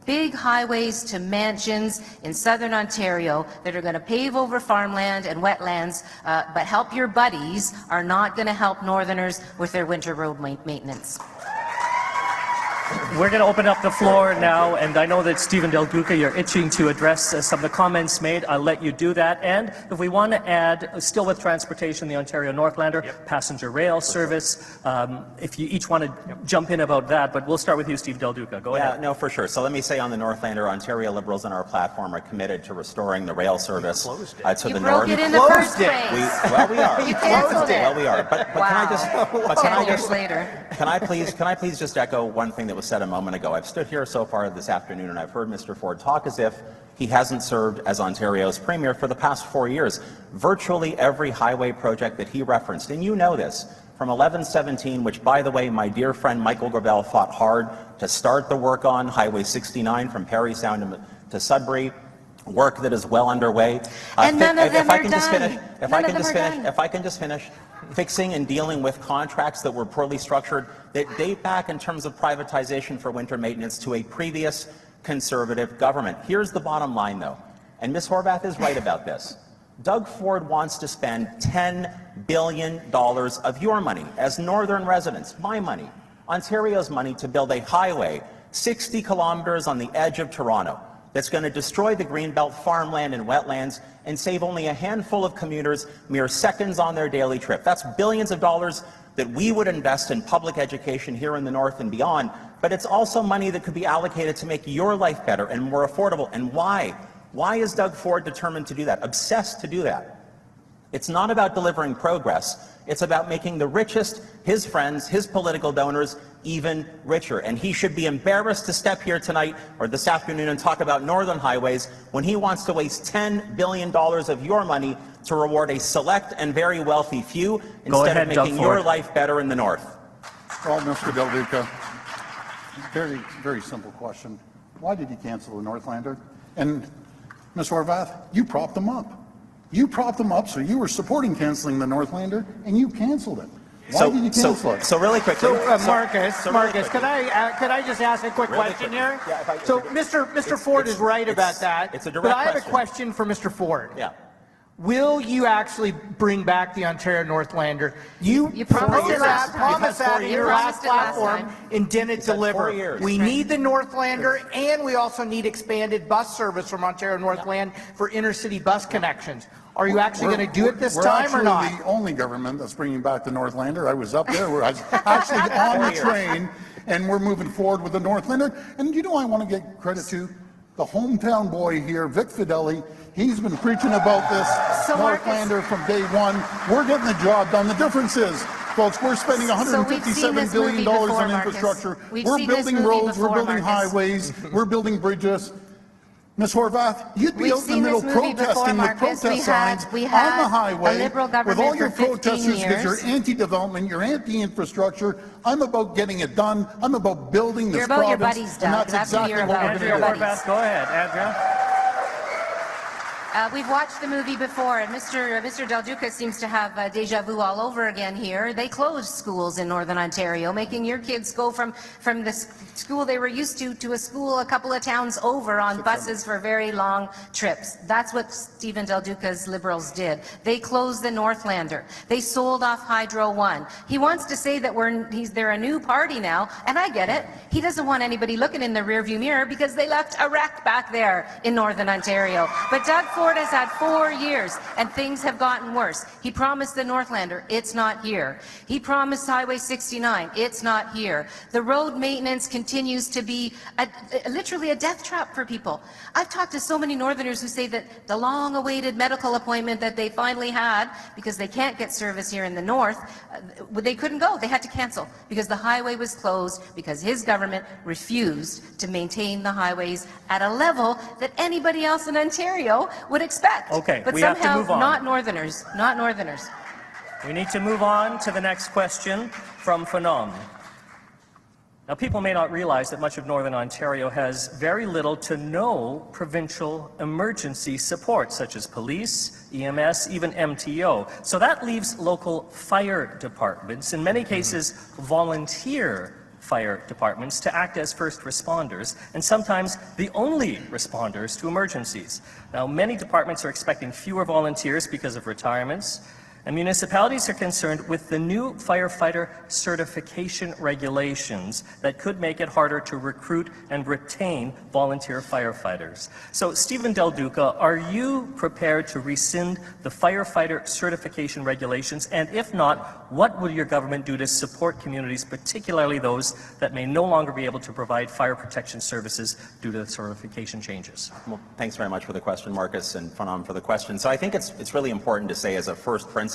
Big highways to mansions in southern Ontario that are going to pave over farmland and wetlands, but help your buddies are not going to help northerners with their winter road maintenance. We're going to open up the floor now, and I know that Stephen Del Duca, you're itching to address some of the comments made. I'll let you do that. And if we want to add, still with transportation, the Ontario Northlander, passenger rail service, if you each want to jump in about that, but we'll start with you, Steve Del Duca. Go ahead. No, for sure. So let me say on the Northlander, Ontario Liberals in our platform are committed to restoring the rail service to You the broke north. it in the first place. We are. You canceled it. Well, we are. But Wow. can I just? 10 years later. Can I please just echo one thing that was said a moment ago? I've stood here so far this afternoon and I've heard Mr. Ford talk as if he hasn't served as Ontario's Premier for the past 4 years. Virtually every highway project that he referenced, and you know this, from 1117, which, by the way, my dear friend Michael Gravel fought hard to start the work on, Highway 69 from Parry Sound to Sudbury, work that is well underway. And none of them are done. If I can just finish, fixing and dealing with contracts that were poorly structured that date back in terms of privatization for winter maintenance to a previous Conservative government. Here's the bottom line, though, and Ms. Horwath is right about this. Doug Ford wants to spend $10 billion of your money as Northern residents, my money, Ontario's money, to build a highway 60 kilometers on the edge of Toronto that's going to destroy the Greenbelt farmland and wetlands and save only a handful of commuters mere seconds on their daily trip. That's billions of dollars that we would invest in public education here in the North and beyond, but it's also money that could be allocated to make your life better and more affordable. And why? Why is Doug Ford determined to do that, obsessed to do that? It's not about delivering progress. It's about making the richest, his friends, his political donors, even richer. And he should be embarrassed to step here tonight or this afternoon and talk about Northern highways when he wants to waste $10 billion of your money to reward a select and very wealthy few instead of making your life better in the North. Well, Mr. Del Duca, very, very simple question. Why did you cancel the Northlander? And Ms. Horwath, you propped them up. You propped them up, so you were supporting canceling the Northlander, and you canceled it. Why did you cancel it? So really quickly. Marcus, could I just ask a quick question here? Yeah, so Mr. Ford is right about that. It's a direct but I have question. a question for Mr. Ford. Yeah. Will you actually bring back the Ontario Northlander? You promised it promised that in your last platform and didn't deliver. 4 years. We need the Northlander, and we also need expanded bus service from Ontario Northland for intercity bus connections. Are you actually going to do it this time or not? We're actually the only government that's bringing back the Northlander. I was up there. We're actually on the train, and we're moving forward with the Northlander. And you know, I want to get credit to the hometown boy here, Vic Fideli. He's been preaching about this Northlander from day one. We're getting the job done. The difference is, folks, we're spending $157 billion on infrastructure. We're building roads, we're building highways, we're building bridges. Ms. Horwath, you'd be out in the middle protesting with protest signs on the highway with all your protesters because you're anti-development, you're anti-infrastructure. I'm about getting it done. I'm about building this province. You're about your buddies, Doug. And that's exactly what we're going to do. Andrea Horwath, go ahead. Andrea. We've watched the movie before, and Mr. Del Duca seems to have deja vu all over again here. They closed schools in Northern Ontario, making your kids go from the school they were used to a school a couple of towns over on buses for very long trips. That's what Stephen Del Duca's Liberals did. They closed the Northlander. They sold off Hydro One. He wants to say that they're a new party now, and I get it. He doesn't want anybody looking in the rearview mirror because they left a wreck back there in Northern Ontario. But Doug Ford has had 4 years, and things have gotten worse. He promised the Northlander. It's not here. He promised Highway 69. It's not here. The road maintenance continues to be literally a death trap for people. I've talked to so many Northerners who say that the long-awaited medical appointment that they finally had, because they can't get service here in the North, they couldn't go. They had to cancel because the highway was closed because his government refused to maintain the highways at a level that anybody else in Ontario would expect. Okay, but we somehow have to move on. not Northerners. Not Northerners. We need to move on to the next question from Phenom. Now, people may not realize that much of Northern Ontario has very little to no provincial emergency support, such as police, EMS, even MTO. So that leaves local fire departments, in many cases volunteer fire departments, to act as first responders, and sometimes the only responders to emergencies. Now, many departments are expecting fewer volunteers because of retirements, And municipalities are concerned with the new firefighter certification regulations that could make it harder to recruit and retain volunteer firefighters. So, Stephen Del Duca, are you prepared to rescind the firefighter certification regulations? And if not, what will your government do to support communities, particularly those that may no longer be able to provide fire protection services due to the certification changes? Well, thanks very much for the question, Marcus, and Phenom for the question. So I think it's really important to say as a first principle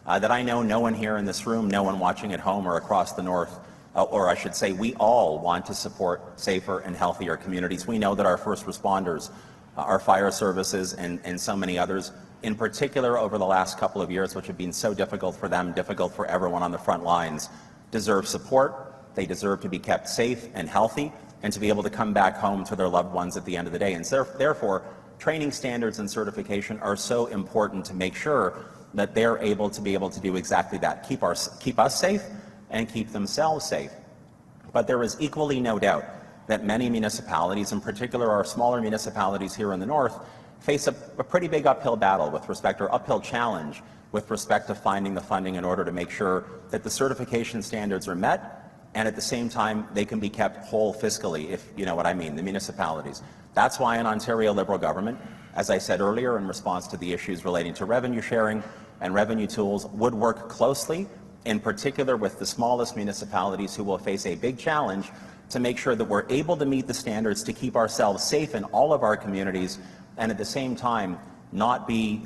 that I know no one here in this room, no one watching at home or across the north, or I should say we all want to support safer and healthier communities. We know that our first responders, our fire services, and so many others, in particular over the last couple of years, which have been so difficult for them, difficult for everyone on the front lines, deserve support. They deserve to be kept safe and healthy and to be able to come back home to their loved ones at the end of the day. And so, therefore, training standards and certification are so important to make sure that they're able to do exactly that, keep us safe and keep themselves safe. But there is equally no doubt that many municipalities, in particular our smaller municipalities here in the north, face a pretty big uphill battle with respect, or uphill challenge with respect to finding the funding in order to make sure that the certification standards are met, and at the same time they can be kept whole fiscally, if you know what I mean, the municipalities. That's why an Ontario Liberal government, as I said earlier, in response to the issues relating to revenue sharing and revenue tools, would work closely, in particular with the smallest municipalities who will face a big challenge, to make sure that we're able to meet the standards to keep ourselves safe in all of our communities, and at the same time not be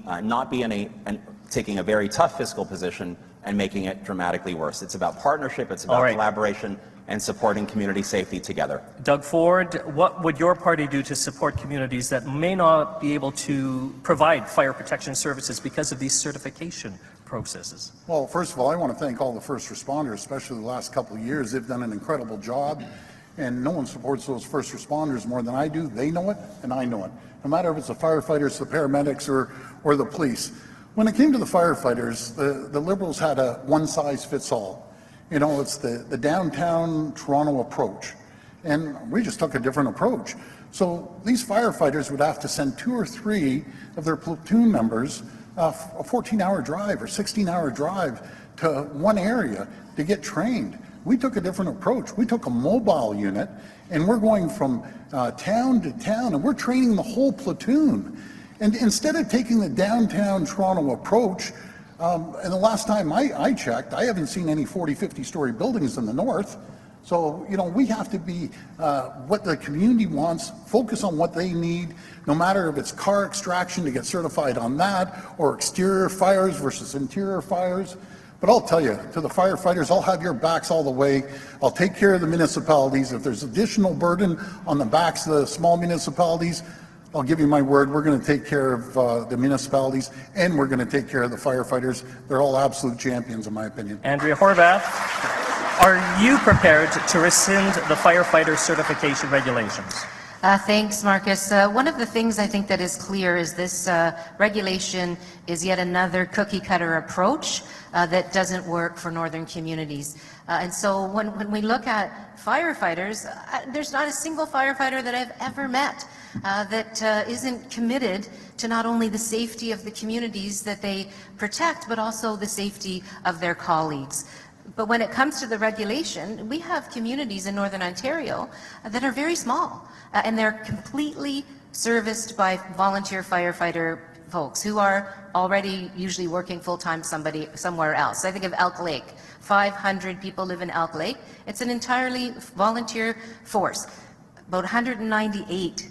taking a very tough fiscal position and making it dramatically worse. It's about partnership, it's about collaboration, and supporting community safety together. Doug Ford, what would your party do to support communities that may not be able to provide fire protection services because of these certification processes? Well, first of all, I want to thank all the first responders, especially the last couple of years. They've done an incredible job, and no one supports those first responders more than I do. They know it, and I know it. No matter if it's the firefighters, the paramedics, or the police. When it came to the firefighters, the Liberals had a one-size-fits-all. You know, it's the downtown Toronto approach, and we just took a different approach. So these firefighters would have to send 2 or 3 of their platoon members a 14-hour drive or 16-hour drive to one area to get trained. We took a different approach. We took a mobile unit, and we're going from town to town, and we're training the whole platoon. And instead of taking the downtown Toronto approach, and the last time I checked, I haven't seen any 40, 50-story buildings in the north. So, you know, we have to be what the community wants, focus on what they need, no matter if it's car extraction to get certified on that, or exterior fires versus interior fires. But I'll tell you, to the firefighters, I'll have your backs all the way. I'll take care of the municipalities. If there's additional burden on the backs of the small municipalities, I'll give you my word, we're going to take care of the municipalities, and we're going to take care of the firefighters. They're all absolute champions, in my opinion. Andrea Horwath, are you prepared to rescind the firefighter certification regulations? Thanks, Marcus. One of the things I think that is clear is this regulation is yet another cookie-cutter approach that doesn't work for northern communities. And so when we look at firefighters, there's not a single firefighter that I've ever met that isn't committed to not only the safety of the communities that they protect, but also the safety of their colleagues. But when it comes to the regulation, we have communities in Northern Ontario that are very small, and they're completely serviced by volunteer firefighter folks who are already usually working full-time somewhere else. I think of Elk Lake. 500 people live in Elk Lake. It's an entirely volunteer force. About 198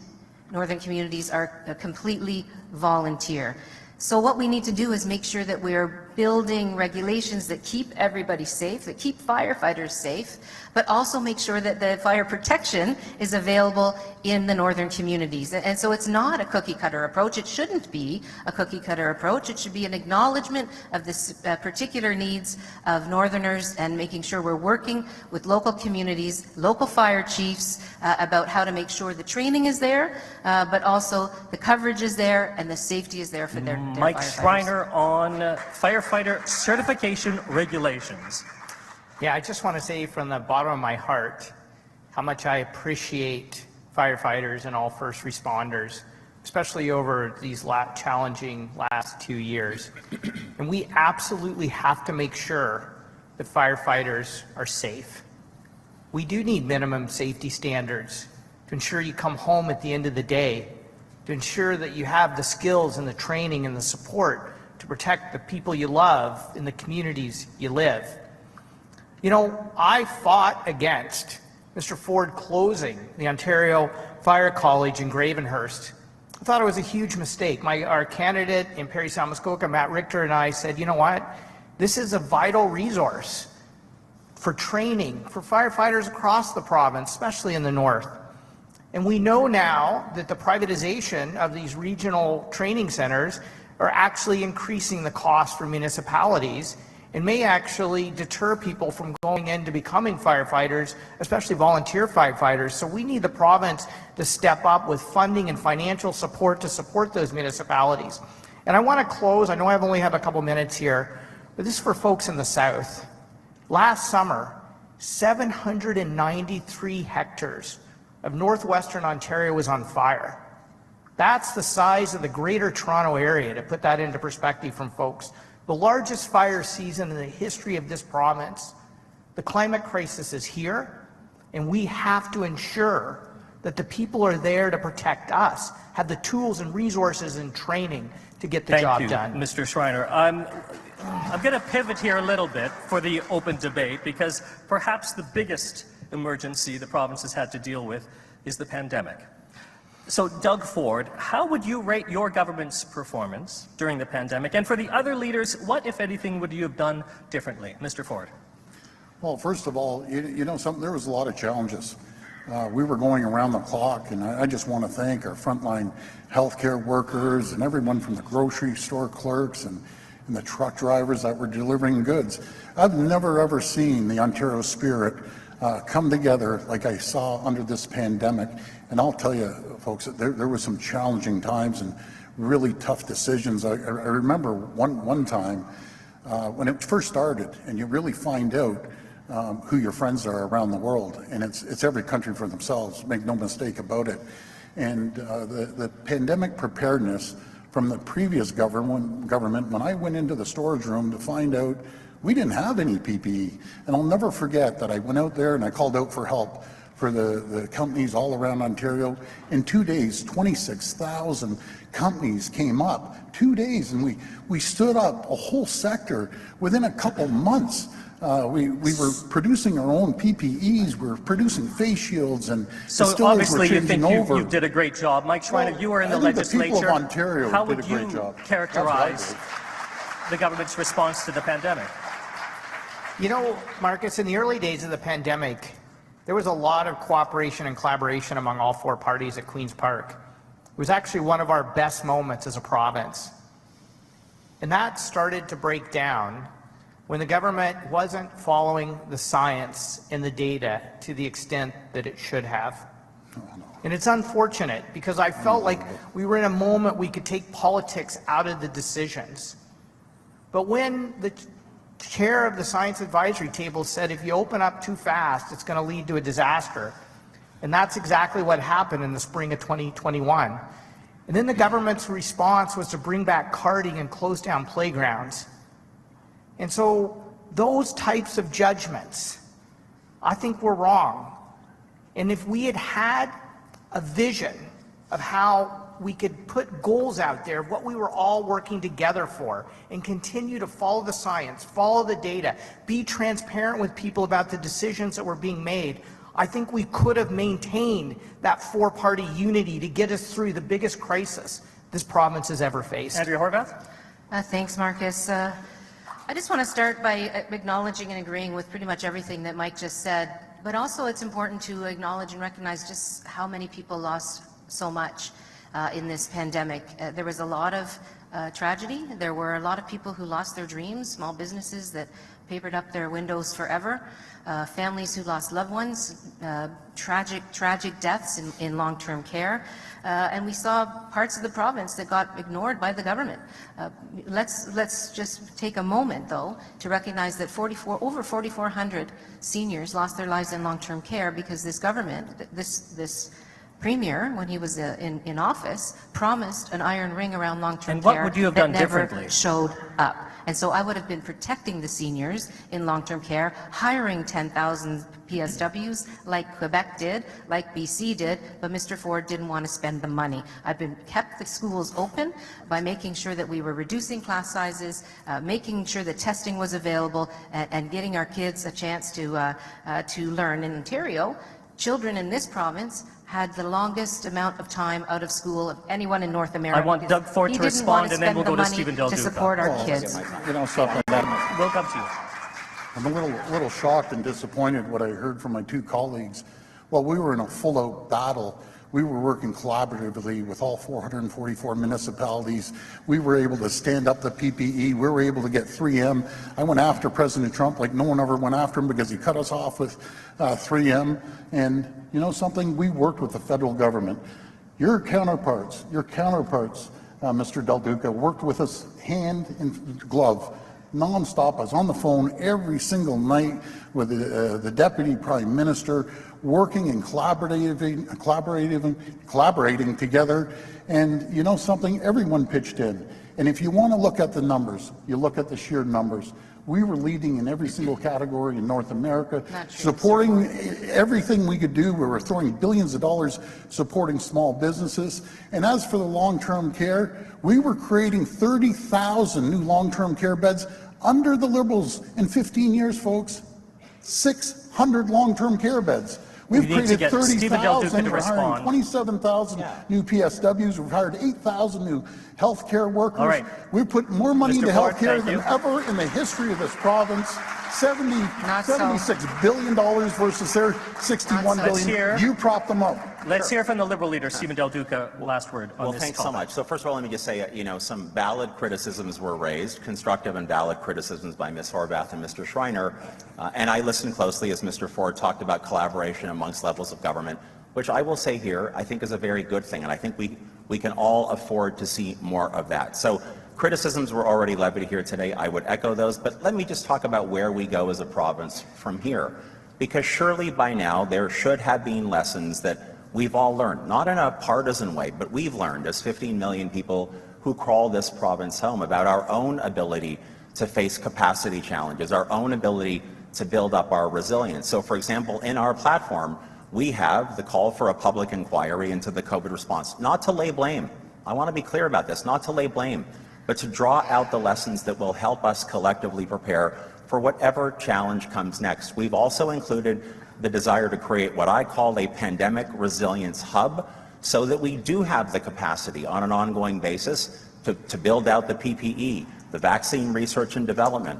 northern communities are completely volunteer. So what we need to do is make sure that we're building regulations that keep everybody safe, that keep firefighters safe, but also make sure that the fire protection is available in the northern communities. And so it's not a cookie-cutter approach. It shouldn't be a cookie-cutter approach. It should be an acknowledgement of the particular needs of northerners and making sure we're working with local communities, local fire chiefs about how to make sure the training is there, but also the coverage is there and the safety is there for their Mike Schreiner on firefighter certification regulations. Yeah, I just want to say from the bottom of my heart how much I appreciate firefighters and all first responders, especially over these challenging last 2 years. And we absolutely have to make sure that firefighters are safe. We do need minimum safety standards to ensure you come home at the end of the day, to ensure that you have the skills and the training and the support to protect the people you love in the communities you live. You know, I fought against Mr. Ford closing the Ontario Fire College in Gravenhurst. I thought it was a huge mistake. Our candidate in Perry Sound Muskoka, Matt Richter, and I said, you know what, this is a vital resource for training for firefighters across the province, especially in the north. And we know now that the privatization of these regional training centers are actually increasing the cost for municipalities and may actually deter people from going into becoming firefighters, especially volunteer firefighters. So we need the province to step up with funding and financial support to support those municipalities. And I want to close, I know I've only have a couple minutes here, but this is for folks in the south. Last summer, 793 hectares of northwestern Ontario was on fire. That's the size of the Greater Toronto Area, to put that into perspective from folks. The largest fire season in the history of this province. The climate crisis is here, and we have to ensure that the people are there to protect us, have the tools and resources and training to get the job done. Thank you, Mr. Schreiner. I'm going to pivot here a little bit for the open debate, because perhaps the biggest emergency the province has had to deal with is the pandemic. So, Doug Ford, how would you rate your government's performance during the pandemic? And for the other leaders, what, if anything, would you have done differently? Mr. Ford. Well, first of all, you know something, there was a lot of challenges. We were going around the clock, and I just want to thank our frontline healthcare workers and everyone from the grocery store clerks and the truck drivers that were delivering goods. I've never ever seen the Ontario spirit come together like I saw under this pandemic. And I'll tell you, folks, there were some challenging times and really tough decisions. I remember one time when it first started, and you really find out who your friends are around the world, and it's every country for themselves, make no mistake about it. And the pandemic preparedness from the previous government, when I went into the storage room to find out we didn't have any PPE, and I'll never forget that I went out there and I called out for help for the companies all around Ontario. In 2 days, 26,000 companies came up. 2 days, and we stood up a whole sector within a couple months. We were producing our own PPEs, we were producing face shields, and so obviously you think you did a great job. Mike Schreiner, well, you were in the legislature. The people of Ontario How did would a great you job. characterize the government's response to the pandemic? You know, Marcus, in the early days of the pandemic, there was a lot of cooperation and collaboration among all four parties at Queen's Park. It was actually one of our best moments as a province. And that started to break down when the government wasn't following the science and the data to the extent that it should have. And it's unfortunate, because I felt like we were in a moment we could take politics out of the decisions. But when the chair of the science advisory table said if you open up too fast, it's going to lead to a disaster. And that's exactly what happened in the spring of 2021. And then the government's response was to bring back karting and close down playgrounds. And so those types of judgments, I think, were wrong. And if we had had a vision of how we could put goals out there, what we were all working together for, and continue to follow the science, follow the data, be transparent with people about the decisions that were being made, I think we could have maintained that four-party unity to get us through the biggest crisis this province has ever faced. Andrea Horwath? Thanks, Marcus. I just want to start by acknowledging and agreeing with pretty much everything that Mike just said, but also it's important to acknowledge and recognize just how many people lost so much in this pandemic. There was a lot of tragedy. There were a lot of people who lost their dreams, small businesses that papered up their windows forever, families who lost loved ones, tragic deaths in long-term care, and we saw parts of the province that got ignored by the government. Let's just take a moment, though, to recognize that over 4,400 seniors lost their lives in long-term care because this government, this Premier, when he was in office, promised an iron ring around long-term And care what would you have that done never differently? showed up. And so I would have been protecting the seniors in long-term care, hiring 10,000 PSWs like Quebec did, like BC did, but Mr. Ford didn't want to spend the money. I've kept the schools open by making sure that we were reducing class sizes, making sure that testing was available, and getting our kids a chance to learn. In Ontario, children in this province had the longest amount of time out of school of anyone in North America. I want Doug Ford to respond, and then we'll go to Stephen Del Duca. To support our kids. You know something, We'll come to you. I'm a little shocked and disappointed what I heard from my two colleagues. Well, we were in a full-out battle. We were working collaboratively with all 444 municipalities. We were able to stand up the PPE. We were able to get 3M. I went after President Trump like no one ever went after him because he cut us off with 3M. And you know something? We worked with the federal government. Your counterparts, Mr. Del Duca, worked with us hand in glove, nonstop. I was on the phone every single night with the Deputy Prime Minister, working and collaborating together. And you know something? Everyone pitched in. And if you want to look at the numbers, you look at the sheer numbers. We were leading in every single category in North America, supporting everything we could do. We were throwing billions of dollars supporting small businesses. And as for the long-term care, we were creating 30,000 new long-term care beds under the Liberals in 15 years, folks. 600 long-term care beds. We've created 30,000, we're hiring 27,000 new PSWs, we've hired 8,000 new healthcare workers. All right. We've put more money Mr. into Ford, healthcare than ever in the history of this province. $76 billion versus their $61 billion. You prop them up. Let's hear from the Liberal leader, Stephen Del Duca. Last word on Well, this thanks topic. so much. So first of all, let me just say, some valid criticisms were raised, constructive and valid criticisms by Ms. Horwath and Mr. Schreiner. And I listened closely as Mr. Ford talked about collaboration amongst levels of government, which I will say here, I think is a very good thing. And I think we can all afford to see more of that. So criticisms were already levied here today. I would echo those. But let me just talk about where we go as a province from here. Because surely by now there should have been lessons that we've all learned, not in a partisan way, but we've learned as 15 million people who call this province home about our own ability to face capacity challenges, our own ability to build up our resilience. So, for example, in our platform, we have the call for a public inquiry into the COVID response, not to lay blame. I want to be clear about this, not to lay blame, but to draw out the lessons that will help us collectively prepare for whatever challenge comes next. We've also included the desire to create what I call a pandemic resilience hub so that we do have the capacity on an ongoing basis to build out the PPE, the vaccine research and development,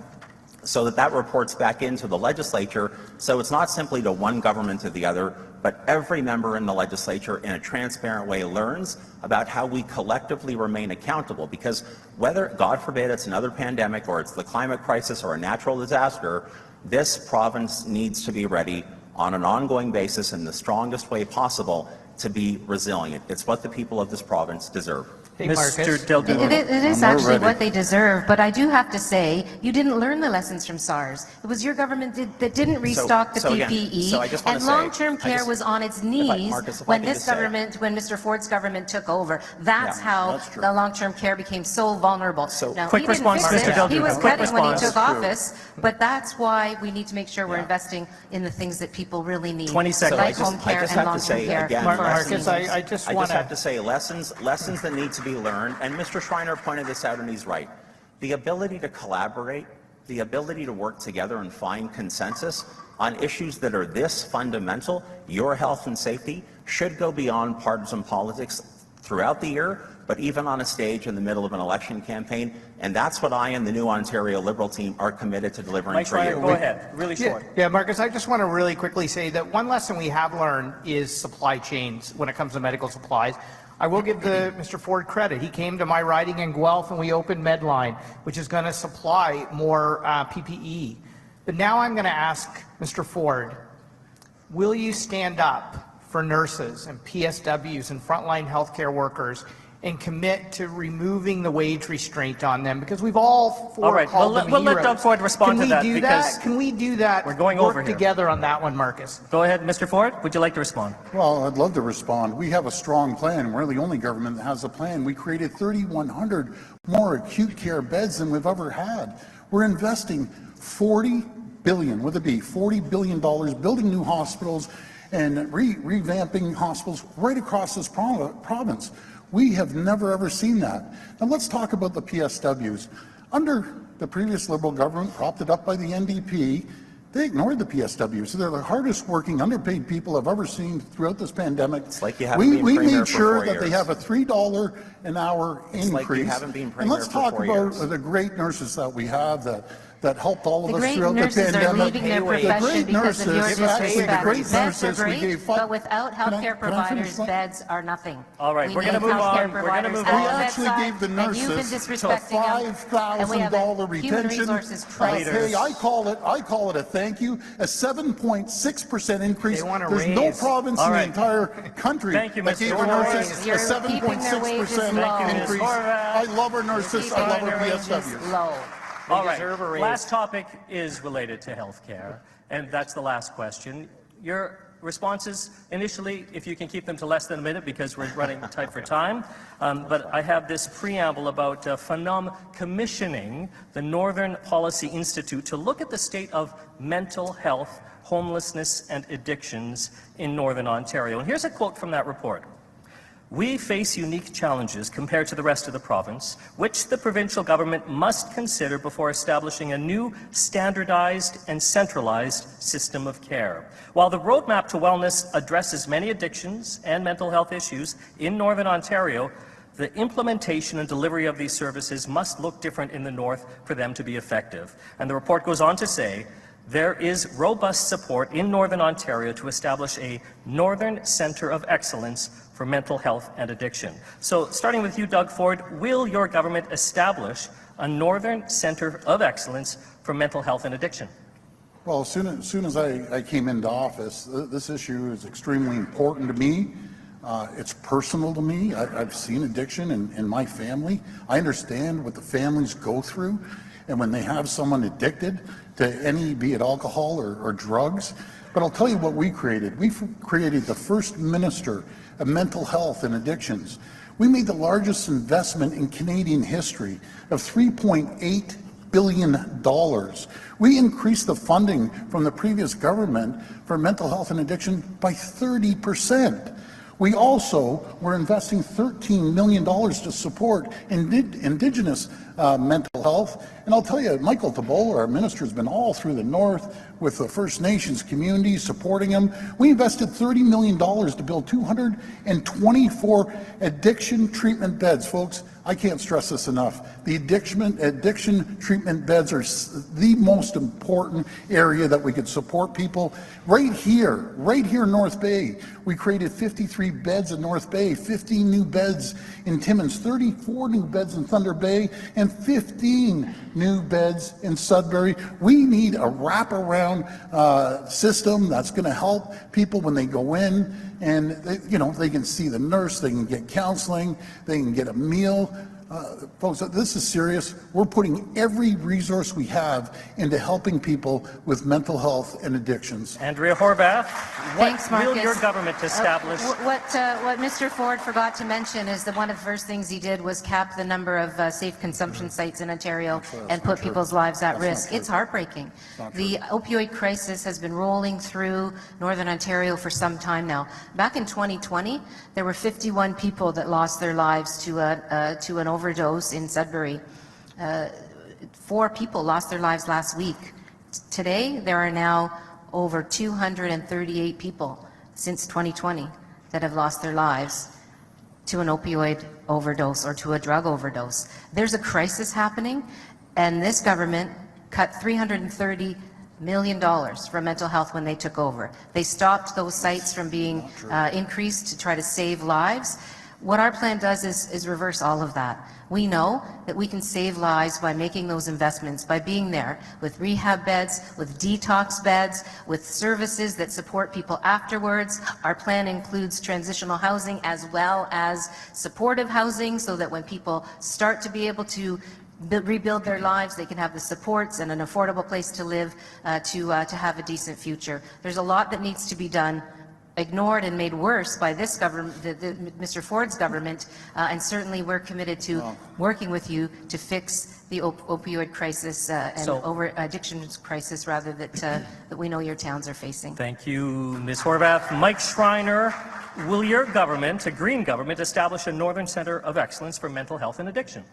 so that reports back into the legislature. So it's not simply to one government or the other, but every member in the legislature in a transparent way learns about how we collectively remain accountable. Because whether, God forbid, it's another pandemic or it's the climate crisis or a natural disaster, this province needs to be ready on an ongoing basis in the strongest way possible to be resilient. It's what the people of this province deserve. Mr. Del Duca. It is actually what they deserve, but I do have to say, you didn't learn the lessons from SARS. It was your government that didn't restock the PPE, and long-term care was on its knees when this government, when Mr. Ford's government took over. That's how the long-term care became so vulnerable. Now, quick response, Mr. Del Duca. He was Quick cutting when he response. took office, but that's why we need to make sure we're investing in the things that people really need, 20 seconds. like home care and long-term care. Again, Marcus, I just have to say lessons that need to be learned, and Mr. Schreiner pointed this out and he's right. The ability to collaborate, the ability to work together and find consensus on issues that are this fundamental, your health and safety, should go beyond partisan politics throughout the year, but even on a stage in the middle of an election campaign. And that's what I and the new Ontario Liberal team are committed to delivering Mike for Schreiner, you. go ahead. Really short. Yeah, Marcus, I just want to really quickly say that one lesson we have learned is supply chains when it comes to medical supplies. I will give Mr. Ford credit. He came to my riding in Guelph and we opened Medline, which is going to supply more PPE. But now I'm going to ask Mr. Ford, will you stand up for nurses and PSWs and frontline healthcare workers and commit to removing the wage restraint on them, because we've all All right, called we'll them let heroes. Doug Ford respond to that, Can we do because that? Can we do that? we're going Work over here. together on that one, Marcus. Go ahead, Mr. Ford. Would you like to respond? Well, I'd love to respond. We have a strong plan. We're the only government that has a plan. We created 3,100 more acute care beds than we've ever had. We're investing $40 billion, with a B, $40 billion, building new hospitals and revamping hospitals right across this province. We have never, ever seen that. Now let's talk about the PSWs. Under the previous Liberal government, propped up by the NDP, they ignored the PSWs. They're the hardest working, underpaid people I've ever seen throughout this pandemic. It's like you haven't been we Premier made for sure 4 that they years. have a $3 an hour It's increase. like you haven't been And Premier let's for talk 4 about years. the great nurses that we have that helped all of The us great throughout the nurses are pandemic. leaving their The great profession because of your nurses, actually, the disrespect. great Beds are nurses, we great, gave but without Can I healthcare finish providers, that? beds are nothing. All right, We we're gonna need move healthcare on. We're gonna providers move at on. the We actually bedside, gave the and you've been nurses to disrespecting them. And we have a $5,000 human retention resources crisis. pay. I call it a thank you, a 7.6% increase. They want a There's no raise. province All in the right. entire country Thank you, that Mr. gave Horwath. our nurses a You're keeping their wages 7.6% low. Thank you, Ms. increase. Horwath. I love our nurses. I love our Keeping their wages PSWs. low. All deserve a right, raise. last topic is related to healthcare, and that's the last question. Your responses initially, if you can keep them to less than a minute because we're running tight for time, but I have this preamble about Phenom commissioning the Northern Policy Institute to look at the state of mental health, homelessness and addictions in Northern Ontario. And here's a quote from that report. "We face unique challenges compared to the rest of the province, which the provincial government must consider before establishing a new standardized and centralized system of care. While the roadmap to wellness addresses many addictions and mental health issues in Northern Ontario, the implementation and delivery of these services must look different in the North for them to be effective." And the report goes on to say, "There is robust support in Northern Ontario to establish a Northern Centre of Excellence for mental health and addiction." So, starting with you, Doug Ford, will your government establish a Northern Centre of Excellence for mental health and addiction? Well, as soon as I came into office, this issue is extremely important to me. It's personal to me. I've seen addiction in my family. I understand what the families go through. And when they have someone addicted to any, be it alcohol or drugs. But I'll tell you what we created. We created the first minister of mental health and addictions. We made the largest investment in Canadian history of $3.8 billion. We increased the funding from the previous government for mental health and addiction by 30%. We also were investing $13 million to support Indigenous mental health. And I'll tell you, Michael Tabola, our minister, has been all through the North with the First Nations community supporting him. We invested $30 million to build 224 addiction treatment beds. Folks, I can't stress this enough. The addiction treatment beds are the most important area that we could support people. Right here in North Bay, we created 53 beds in North Bay, 15 new beds in Timmins, 34 new beds in Thunder Bay, and 15 new beds in Sudbury. We need a wraparound system that's going to help people when they go in, and they can see the nurse, they can get counseling, they can get a meal. Folks, this is serious. We're putting every resource we have into helping people with mental health and addictions. Andrea Horwath, Thanks, what will Marcus. your government establish? What Mr. Ford forgot to mention is that one of the first things he did was cap the number of safe consumption sites in Ontario and put people's lives at risk. It's heartbreaking. The opioid crisis has been rolling through Northern Ontario for some time now. Back in 2020, there were 51 people that lost their lives to an overdose in Sudbury. 4 people lost their lives last week. Today, there are now over 238 people since 2020 that have lost their lives to an opioid overdose or to a drug overdose. There's a crisis happening, and this government cut $330 million for mental health when they took over. They stopped those sites from being increased to try to save lives. What our plan does is reverse all of that. We know that we can save lives by making those investments, by being there with rehab beds, with detox beds, with services that support people afterwards. Our plan includes transitional housing as well as supportive housing, so that when people start to be able to rebuild their lives, they can have the supports and an affordable place to live, to have a decent future. There's a lot that needs to be done, ignored and made worse by this government, Mr. Ford's government, and certainly we're committed to working with you to fix the opioid crisis and over addictions crisis, rather, that we know your towns are facing. Thank you, Ms. Horwath. Mike Schreiner, will your government, a Green government, establish a Northern Centre of Excellence for Mental Health and Addiction?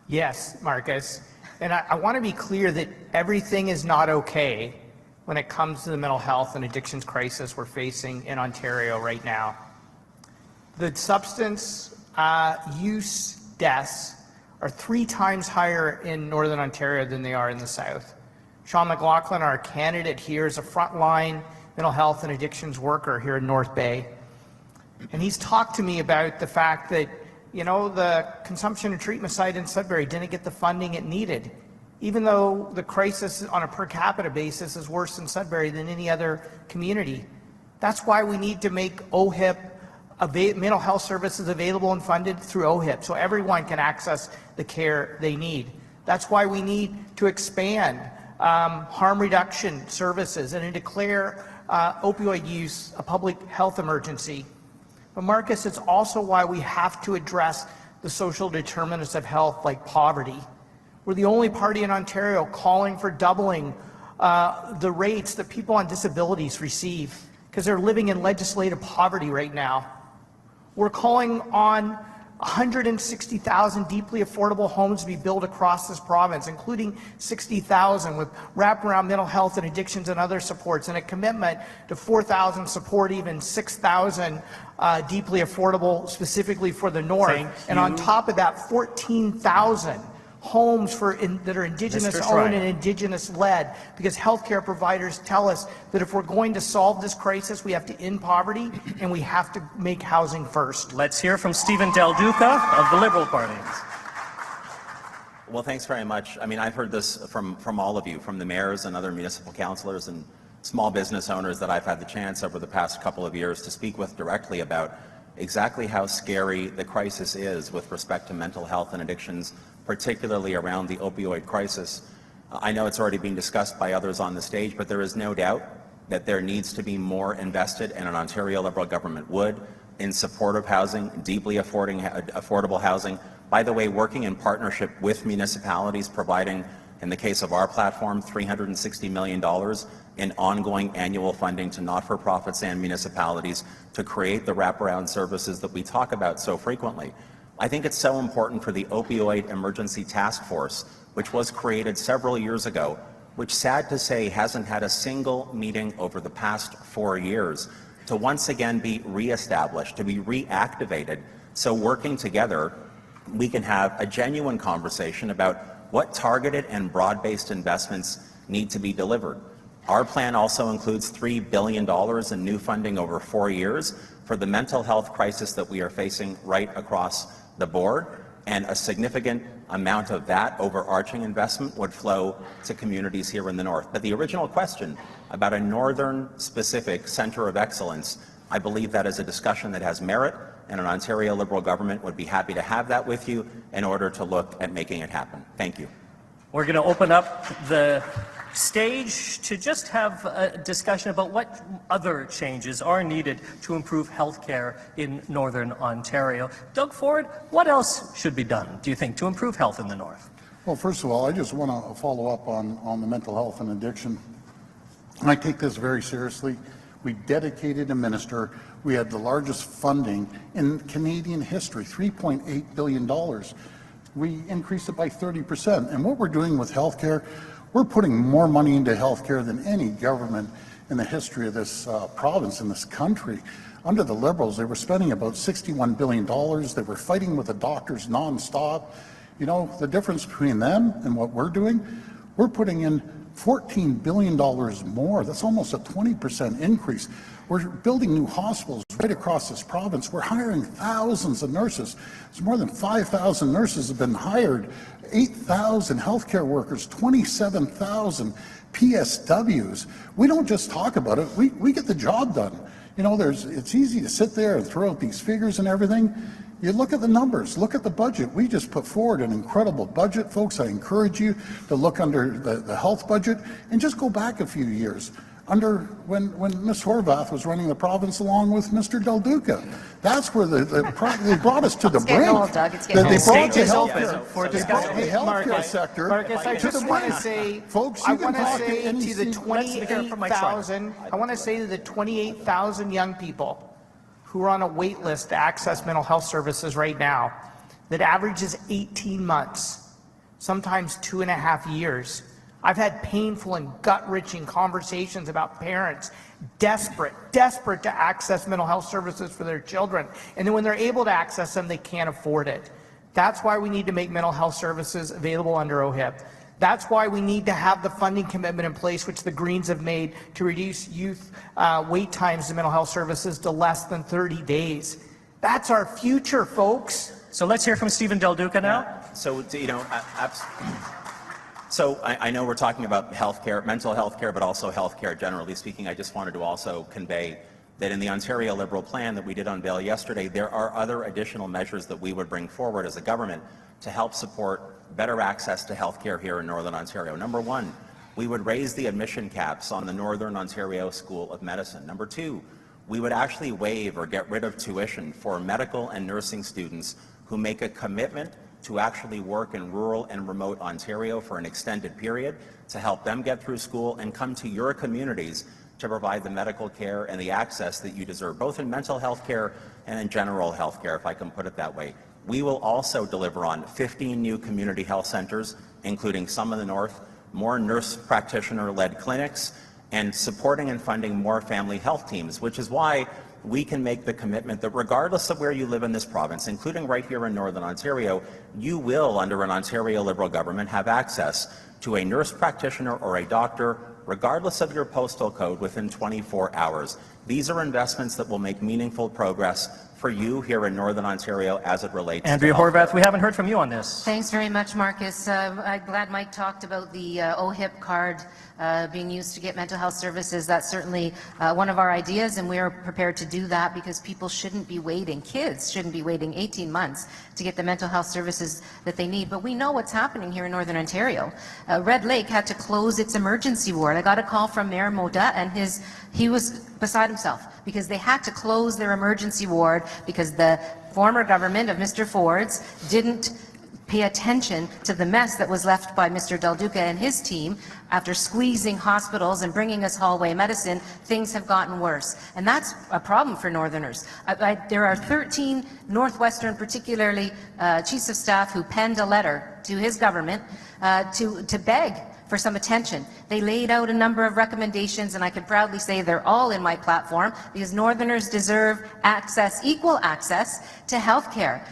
Yes, Marcus. And I want to be clear that everything is not okay when it comes to the mental health and addictions crisis we're facing in Ontario right now. The substance use deaths are 3 times higher in Northern Ontario than they are in the South. Sean McLaughlin, our candidate here, is a frontline mental health and addictions worker here in North Bay. And he's talked to me about the fact that, you know, the consumption and treatment site in Sudbury didn't get the funding it needed, even though the crisis on a per capita basis is worse in Sudbury than any other community. That's why we need to make OHIP, mental health services, available and funded through OHIP, so everyone can access the care they need. That's why we need to expand harm reduction services and to declare opioid use a public health emergency. But Marcus, it's also why we have to address the social determinants of health, like poverty. We're the only party in Ontario calling for doubling the rates that people on disabilities receive, because they're living in legislative poverty right now. We're calling on 160,000 deeply affordable homes to be built across this province, including 60,000 with wraparound mental health and addictions and other supports, and a commitment to 4,000 support, even 6,000 deeply affordable specifically for the North. And on top of that, 14,000 homes that are Indigenous owned and Indigenous led, because healthcare providers tell us that if we're going to solve this crisis, we have to end poverty and we have to make housing first. Let's hear from Stephen Del Duca of the Liberal Party. Well, thanks very much. I mean, I've heard this from all of you, from the mayors and other municipal councillors and small business owners that I've had the chance over the past couple of years to speak with directly about exactly how scary the crisis is with respect to mental health and addictions, particularly around the opioid crisis. I know it's already being discussed by others on the stage, but there is no doubt that there needs to be more invested, and an Ontario Liberal government would, in supportive housing, deeply affordable housing. By the way, working in partnership with municipalities, providing, in the case of our platform, $360 million in ongoing annual funding to not-for-profits and municipalities to create the wraparound services that we talk about so frequently. I think it's so important for the Opioid Emergency Task Force, which was created several years ago, which, sad to say, hasn't had a single meeting over the past 4 years, to once again be reestablished, to be reactivated, so working together we can have a genuine conversation about what targeted and broad-based investments need to be delivered. Our plan also includes $3 billion in new funding over 4 years for the mental health crisis that we are facing right across the board, and a significant amount of that overarching investment would flow to communities here in the North. But the original question about a Northern-specific Centre of Excellence, I believe that is a discussion that has merit, and an Ontario Liberal government would be happy to have that with you in order to look at making it happen. Thank you. We're going to open up the stage to just have a discussion about what other changes are needed to improve healthcare in Northern Ontario. Doug Ford, what else should be done, do you think, to improve health in the North? Well, first of all, I just want to follow up on the mental health and addiction. And I take this very seriously. We dedicated a minister. We had the largest funding in Canadian history, $3.8 billion. We increased it by 30%. And what we're doing with healthcare, we're putting more money into healthcare than any government in the history of this province, in this country. Under the Liberals, they were spending about $61 billion. They were fighting with the doctors nonstop. You know, the difference between them and what we're doing, we're putting in $14 billion more. That's almost a 20% increase. We're building new hospitals, right across this province. We're hiring thousands of nurses. There's more than 5,000 nurses have been hired, 8,000 healthcare workers, 27,000 PSWs. We don't just talk about it, we get the job done. You know, it's easy to sit there and throw out these figures and everything. You look at the numbers, look at the budget. We just put forward an incredible budget, folks. I encourage you to look under the health budget and just go back a few years. Under when Ms. Horwath was running the province along with Mr. Del Duca. That's where they brought us to the brink. getting old, Doug. It's getting They old. brought the Stage is healthcare, open for they brought the discussion. healthcare sector Marcus, I to just the want to brink. say, Folks, I you can want to talk say to any to the senior- 28,000, I want to say to the 28,000 young people who are on a wait list to access mental health services right now, that averages 18 months, sometimes 2.5 years. I've had painful and gut-wrenching conversations about parents desperate to access mental health services for their children. And then when they're able to access them, they can't afford it. That's why we need to make mental health services available under OHIP. That's why we need to have the funding commitment in place, which the Greens have made, to reduce youth wait times to mental health services to less than 30 days. That's our future, folks. So let's hear from Stephen Del Duca now. So, you know, so I know we're talking about healthcare, mental health care, but also healthcare generally speaking. I just wanted to also convey that in the Ontario Liberal plan that we did unveil yesterday, there are other additional measures that we would bring forward as a government to help support better access to healthcare here in Northern Ontario. Number one, we would raise the admission caps on the Northern Ontario School of Medicine. Number two, we would actually waive or get rid of tuition for medical and nursing students who make a commitment to actually work in rural and remote Ontario for an extended period to help them get through school and come to your communities to provide the medical care and the access that you deserve, both in mental health care and in general health care, if I can put it that way. We will also deliver on 15 new community health centers, including some in the north, more nurse practitioner-led clinics, and supporting and funding more family health teams, which is why we can make the commitment that regardless of where you live in this province, including right here in Northern Ontario, you will, under an Ontario Liberal government, have access to a nurse practitioner or a doctor, regardless of your postal code, within 24 hours. These are investments that will make meaningful progress for you here in Northern Ontario as it relates Andrea to Horwath, we haven't heard from you on this. Thanks very much, Marcus. I'm glad Mike talked about the OHIP card being used to get mental health services. That's certainly one of our ideas, and we're prepared to do that because people shouldn't be waiting, kids shouldn't be waiting 18 months to get the mental health services that they need. But we know what's happening here in Northern Ontario. Red Lake had to close its emergency ward. I got a call from Mayor Moda, and he was beside himself because they had to close their emergency ward because the former government of Mr. Ford's didn't pay attention to the mess that was left by Mr. Del Duca and his team. After squeezing hospitals and bringing us hallway medicine, things have gotten worse. And that's a problem for Northerners. There are 13 Northwestern, particularly chiefs of staff, who penned a letter to his government to beg for some attention. They laid out a number of recommendations, and I can proudly say they're all in my platform, because Northerners deserve access, equal access to health care.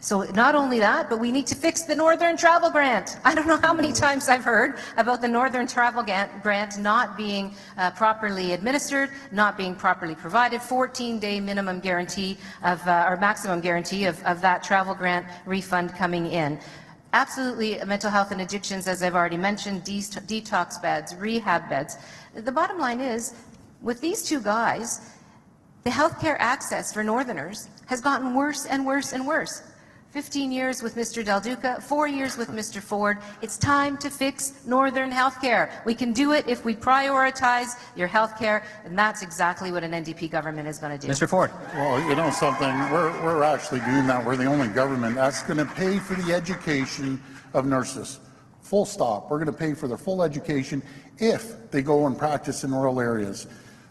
So not only that, but we need to fix the Northern Travel Grant. I don't know how many times I've heard about the Northern Travel Grant not being properly administered, not being properly provided. 14-day minimum guarantee of, or maximum guarantee of that travel grant refund coming in. Absolutely, mental health and addictions, as I've already mentioned, detox beds, rehab beds. The bottom line is, with these two guys, the healthcare access for Northerners has gotten worse and worse and worse. 15 years with Mr. Del Duca, 4 years with Mr. Ford. It's time to fix Northern healthcare. We can do it if we prioritize your healthcare, and that's exactly what an NDP government is going to do. Mr. Ford. Well, you know something, we're actually doing that. We're the only government that's going to pay for the education of nurses. Full stop. We're going to pay for their full education if they go and practice in rural areas.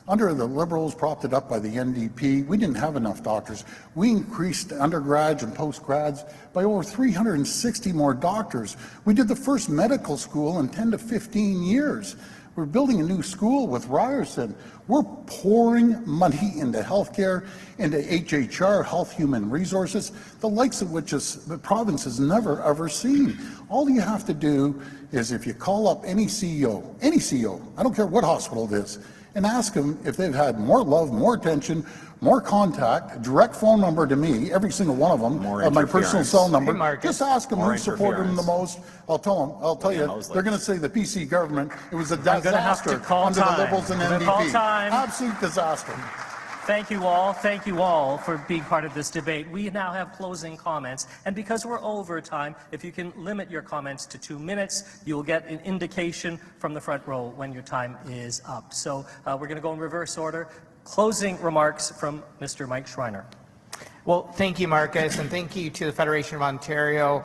Under the Liberals, propped it up by the NDP, we didn't have enough doctors. We increased undergrads and postgrads by over 360 more doctors. We did the first medical school in 10 to 15 years. We're building a new school with Ryerson. We're pouring money into healthcare, into HHR, Health Human Resources, the likes of which the province has never ever seen. All you have to do is, if you call up any CEO, I don't care what hospital it is, and ask them if they've had more love, more attention, more contact, a direct phone number to me, every single one of them, my personal cell number. Just ask them who supported them the most. I'll tell you, they're going to say the PC government. It was a disaster under the Liberals and NDP. Absolute disaster. Thank you all for being part of this debate. We now have closing comments, and because we're over time, if you can limit your comments to 2 minutes, you will get an indication from the front row when your time is up. So we're going to go in reverse order. Closing remarks from Mr. Mike Schreiner. Well, thank you, Marcus, and thank you to the Federation of Ontario,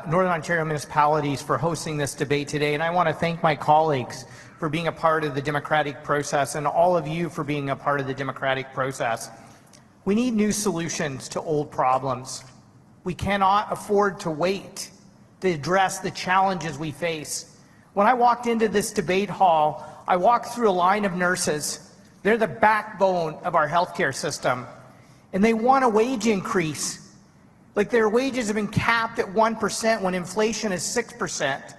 Northern Ontario Municipalities for hosting this debate today. And I want to thank my colleagues for being a part of the democratic process and all of you for being a part of the democratic process. We need new solutions to old problems. We cannot afford to wait to address the challenges we face. When I walked into this debate hall, I walked through a line of nurses. They're the backbone of our healthcare system, and they want a wage increase. Like, their wages have been capped at 1% when inflation is 6%.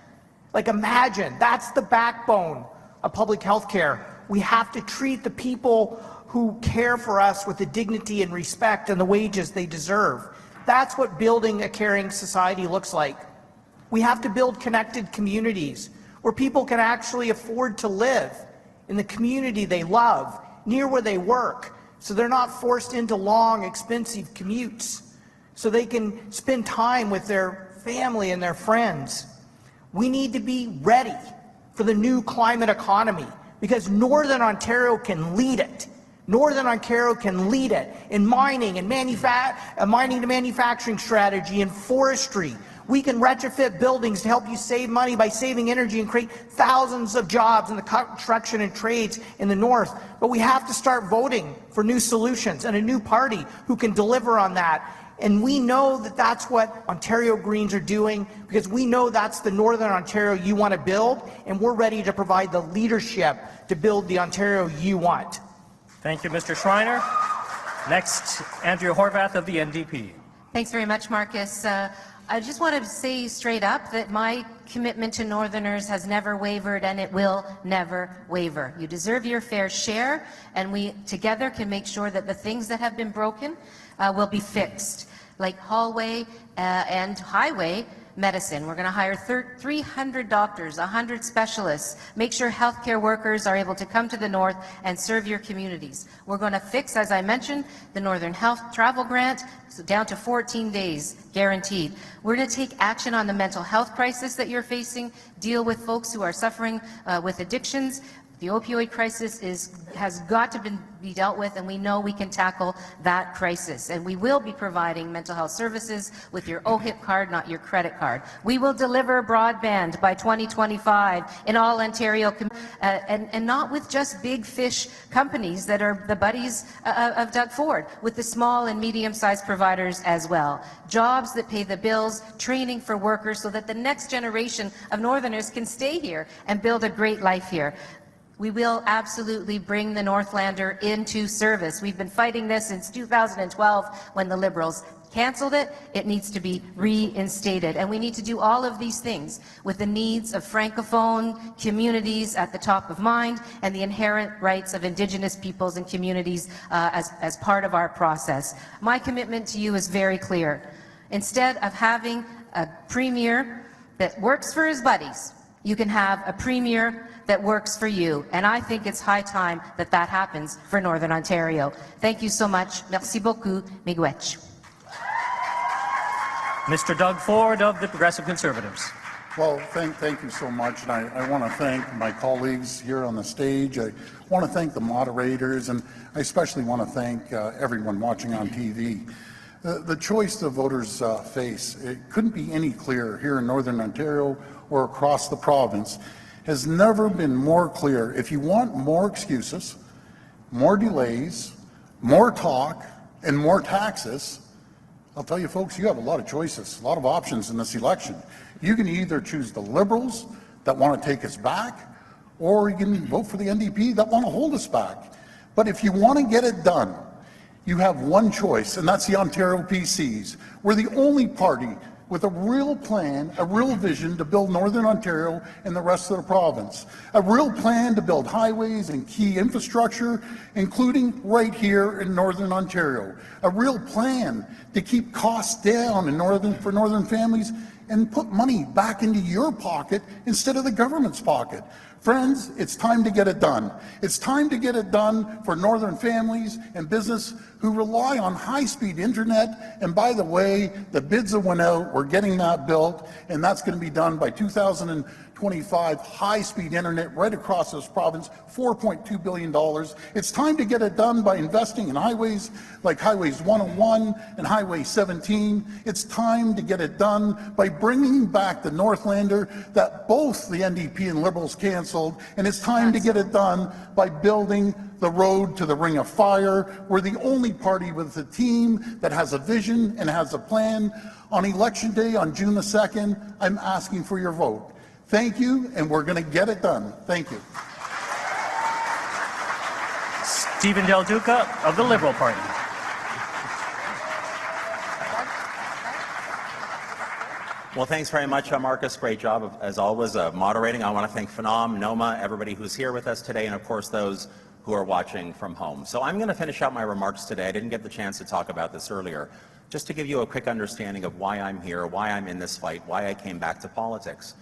Like, imagine, that's the backbone of public health care. We have to treat the people who care for us with the dignity and respect and the wages they deserve. That's what building a caring society looks like. We have to build connected communities where people can actually afford to live in the community they love, near where they work, so they're not forced into long, expensive commutes, so they can spend time with their family and their friends. We need to be ready for the new climate economy because Northern Ontario can lead it. Northern Ontario can lead it in mining and mining to manufacturing strategy and forestry. We can retrofit buildings to help you save money by saving energy and create thousands of jobs in the construction and trades in the north. But we have to start voting for new solutions and a new party who can deliver on that. And we know that that's what Ontario Greens are doing because we know that's the Northern Ontario you want to build, and we're ready to provide the leadership to build the Ontario you want. Thank you, Mr. Schreiner. Next, Andrea Horwath of the NDP. Thanks very much, Marcus. I just want to say straight up that my commitment to Northerners has never wavered, and it will never waver. You deserve your fair share, and we together can make sure that the things that have been broken will be fixed, like hallway and highway medicine. We're going to hire 300 doctors, 100 specialists, make sure healthcare workers are able to come to the north and serve your communities. We're going to fix, as I mentioned, the Northern Health Travel Grant, so down to 14 days guaranteed. We're going to take action on the mental health crisis that you're facing, deal with folks who are suffering with addictions. The opioid crisis has got to be dealt with, and we know we can tackle that crisis. And we will be providing mental health services with your OHIP card, not your credit card. We will deliver broadband by 2025 in all Ontario, and not with just big fish companies that are the buddies of Doug Ford, with the small and medium-sized providers as well. Jobs that pay the bills, training for workers so that the next generation of Northerners can stay here and build a great life here. We will absolutely bring the Northlander into service. We've been fighting this since 2012 when the Liberals cancelled it. It needs to be reinstated. And we need to do all of these things with the needs of Francophone communities at the top of mind and the inherent rights of Indigenous peoples and communities as part of our process. My commitment to you is very clear. Instead of having a premier that works for his buddies, you can have a premier that works for you. And I think it's high time that that happens for Northern Ontario. Thank you so much. Merci beaucoup. Miigwech. Mr. Doug Ford of the Progressive Conservatives. Well, thank you so much. And I want to thank my colleagues here on the stage. I want to thank the moderators, and I especially want to thank everyone watching on TV. The choice the voters face, it couldn't be any clearer here in Northern Ontario or across the province, has never been more clear. If you want more excuses, more delays, more talk, and more taxes, I'll tell you folks, you have a lot of choices, a lot of options in this election. You can either choose the Liberals that want to take us back, or you can vote for the NDP that want to hold us back. But if you want to get it done, you have one choice, and that's the Ontario PCs. We're the only party with a real plan, a real vision to build Northern Ontario and the rest of the province. A real plan to build highways and key infrastructure, including right here in Northern Ontario. A real plan to keep costs down for Northern families and put money back into your pocket instead of the government's pocket. Friends, it's time to get it done. It's time to get it done for Northern families and business who rely on high-speed internet. And by the way, the bids that went out, we're getting that built, and that's going to be done by 2025. High-speed internet right across this province, $4.2 billion. It's time to get it done by investing in highways like Highways 101 and Highway 17. It's time to get it done by bringing back the Northlander that both the NDP and Liberals canceled. And it's time to get it done by building the road to the Ring of Fire. We're the only party with a team that has a vision and has a plan. On Election Day, on June the 2nd, I'm asking for your vote. Thank you, and we're going to get it done. Thank you. Stephen Del Duca of the Liberal Party. Well, thanks very much, Marcus. Great job, as always, moderating. I want to thank Phenom, Noma, everybody who's here with us today, and of course those who are watching from home. So I'm going to finish out my remarks today. I didn't get the chance to talk about this earlier, just to give you a quick understanding of why I'm here, why I'm in this fight, why I came back to politics.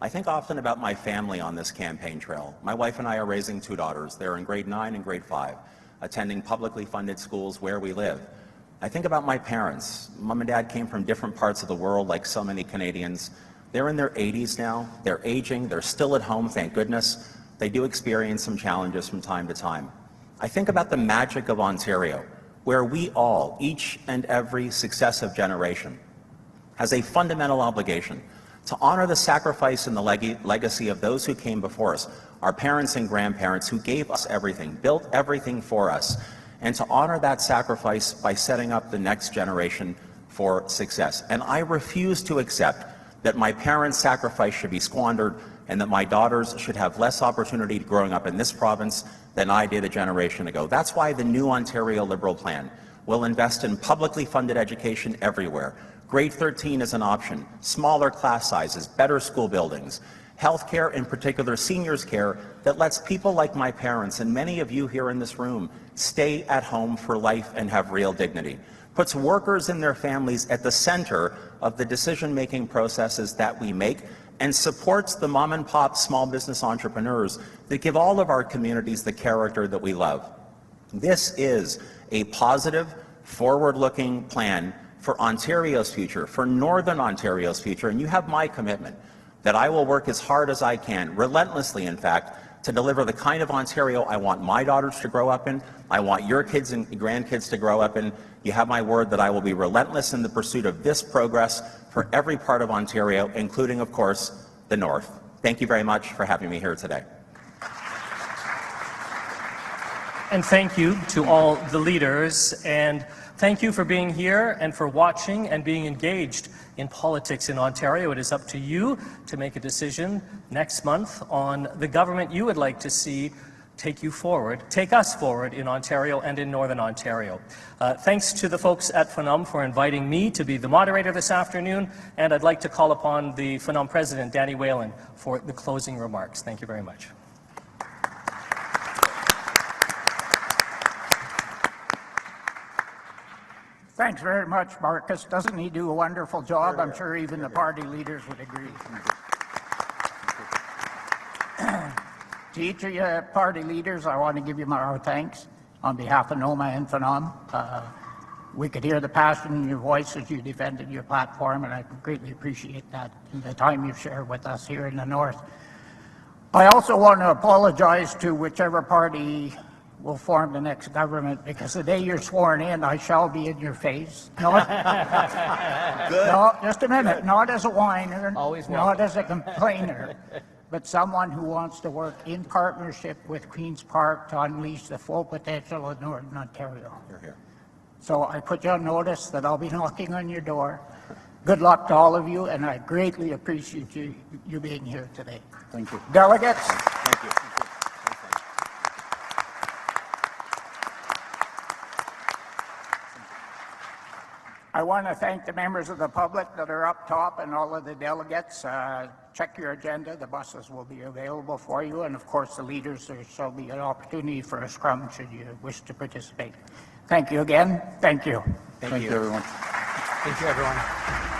I think often about my family on this campaign trail. My wife and I are raising 2 daughters. They're in grade 9 and grade 5, attending publicly funded schools where we live. I think about my parents. Mom and Dad came from different parts of the world, like so many Canadians. They're in their 80s now. They're aging. They're still at home, thank goodness. They do experience some challenges from time to time. I think about the magic of Ontario, where we all, each and every successive generation, has a fundamental obligation to honor the sacrifice and the legacy of those who came before us, our parents and grandparents who gave us everything, built everything for us, and to honor that sacrifice by setting up the next generation for success. And I refuse to accept that my parents' sacrifice should be squandered and that my daughters should have less opportunity growing up in this province than I did a generation ago. That's why the new Ontario Liberal plan will invest in publicly funded education everywhere. Grade 13 is an option, smaller class sizes, better school buildings, healthcare, in particular seniors care, that lets people like my parents and many of you here in this room stay at home for life and have real dignity. Puts workers and their families at the center of the decision-making processes that we make and supports the mom-and-pop small business entrepreneurs that give all of our communities the character that we love. This is a positive, forward-looking plan for Ontario's future, for Northern Ontario's future, and you have my commitment that I will work as hard as I can, relentlessly in fact, to deliver the kind of Ontario I want my daughters to grow up in, I want your kids and grandkids to grow up in. You have my word that I will be relentless in the pursuit of this progress for every part of Ontario, including, of course, the North. Thank you very much for having me here today. And thank you to all the leaders, and thank you for being here and for watching and being engaged in politics in Ontario. It is up to you to make a decision next month on the government you would like to see take us forward in Ontario and in Northern Ontario. Thanks to the folks at Phenom for inviting me to be the moderator this afternoon, and I'd like to call upon the Phenom President, Danny Whalen, for the closing remarks. Thank you very much. Thanks very much, Marcus. Doesn't he do a wonderful job? I'm sure even the party leaders would agree. To each of you party leaders, I want to give you our thanks on behalf of Noma and Phenom. We could hear the passion in your voice as you defended your platform, and I greatly appreciate that and the time you've shared with us here in the North. I also want to apologize to whichever party will form the next government, because the day you're sworn in, I shall be in your face. No, just a minute. Not as a whiner, not as a complainer, but someone who wants to work in partnership with Queen's Park to unleash the full potential of Northern Ontario. Here. So I put you on notice that I'll be knocking on your door. Good luck to all of you, and I greatly appreciate you being here today. Thank you. Delegates. Thank you. I want to thank the members of the public that are up top and all of the delegates. Check your agenda. The buses will be available for you. And of course, the leaders, there shall be an opportunity for a scrum should you wish to participate. Thank you again. Thank you. Thank you, everyone. Thank you, everyone.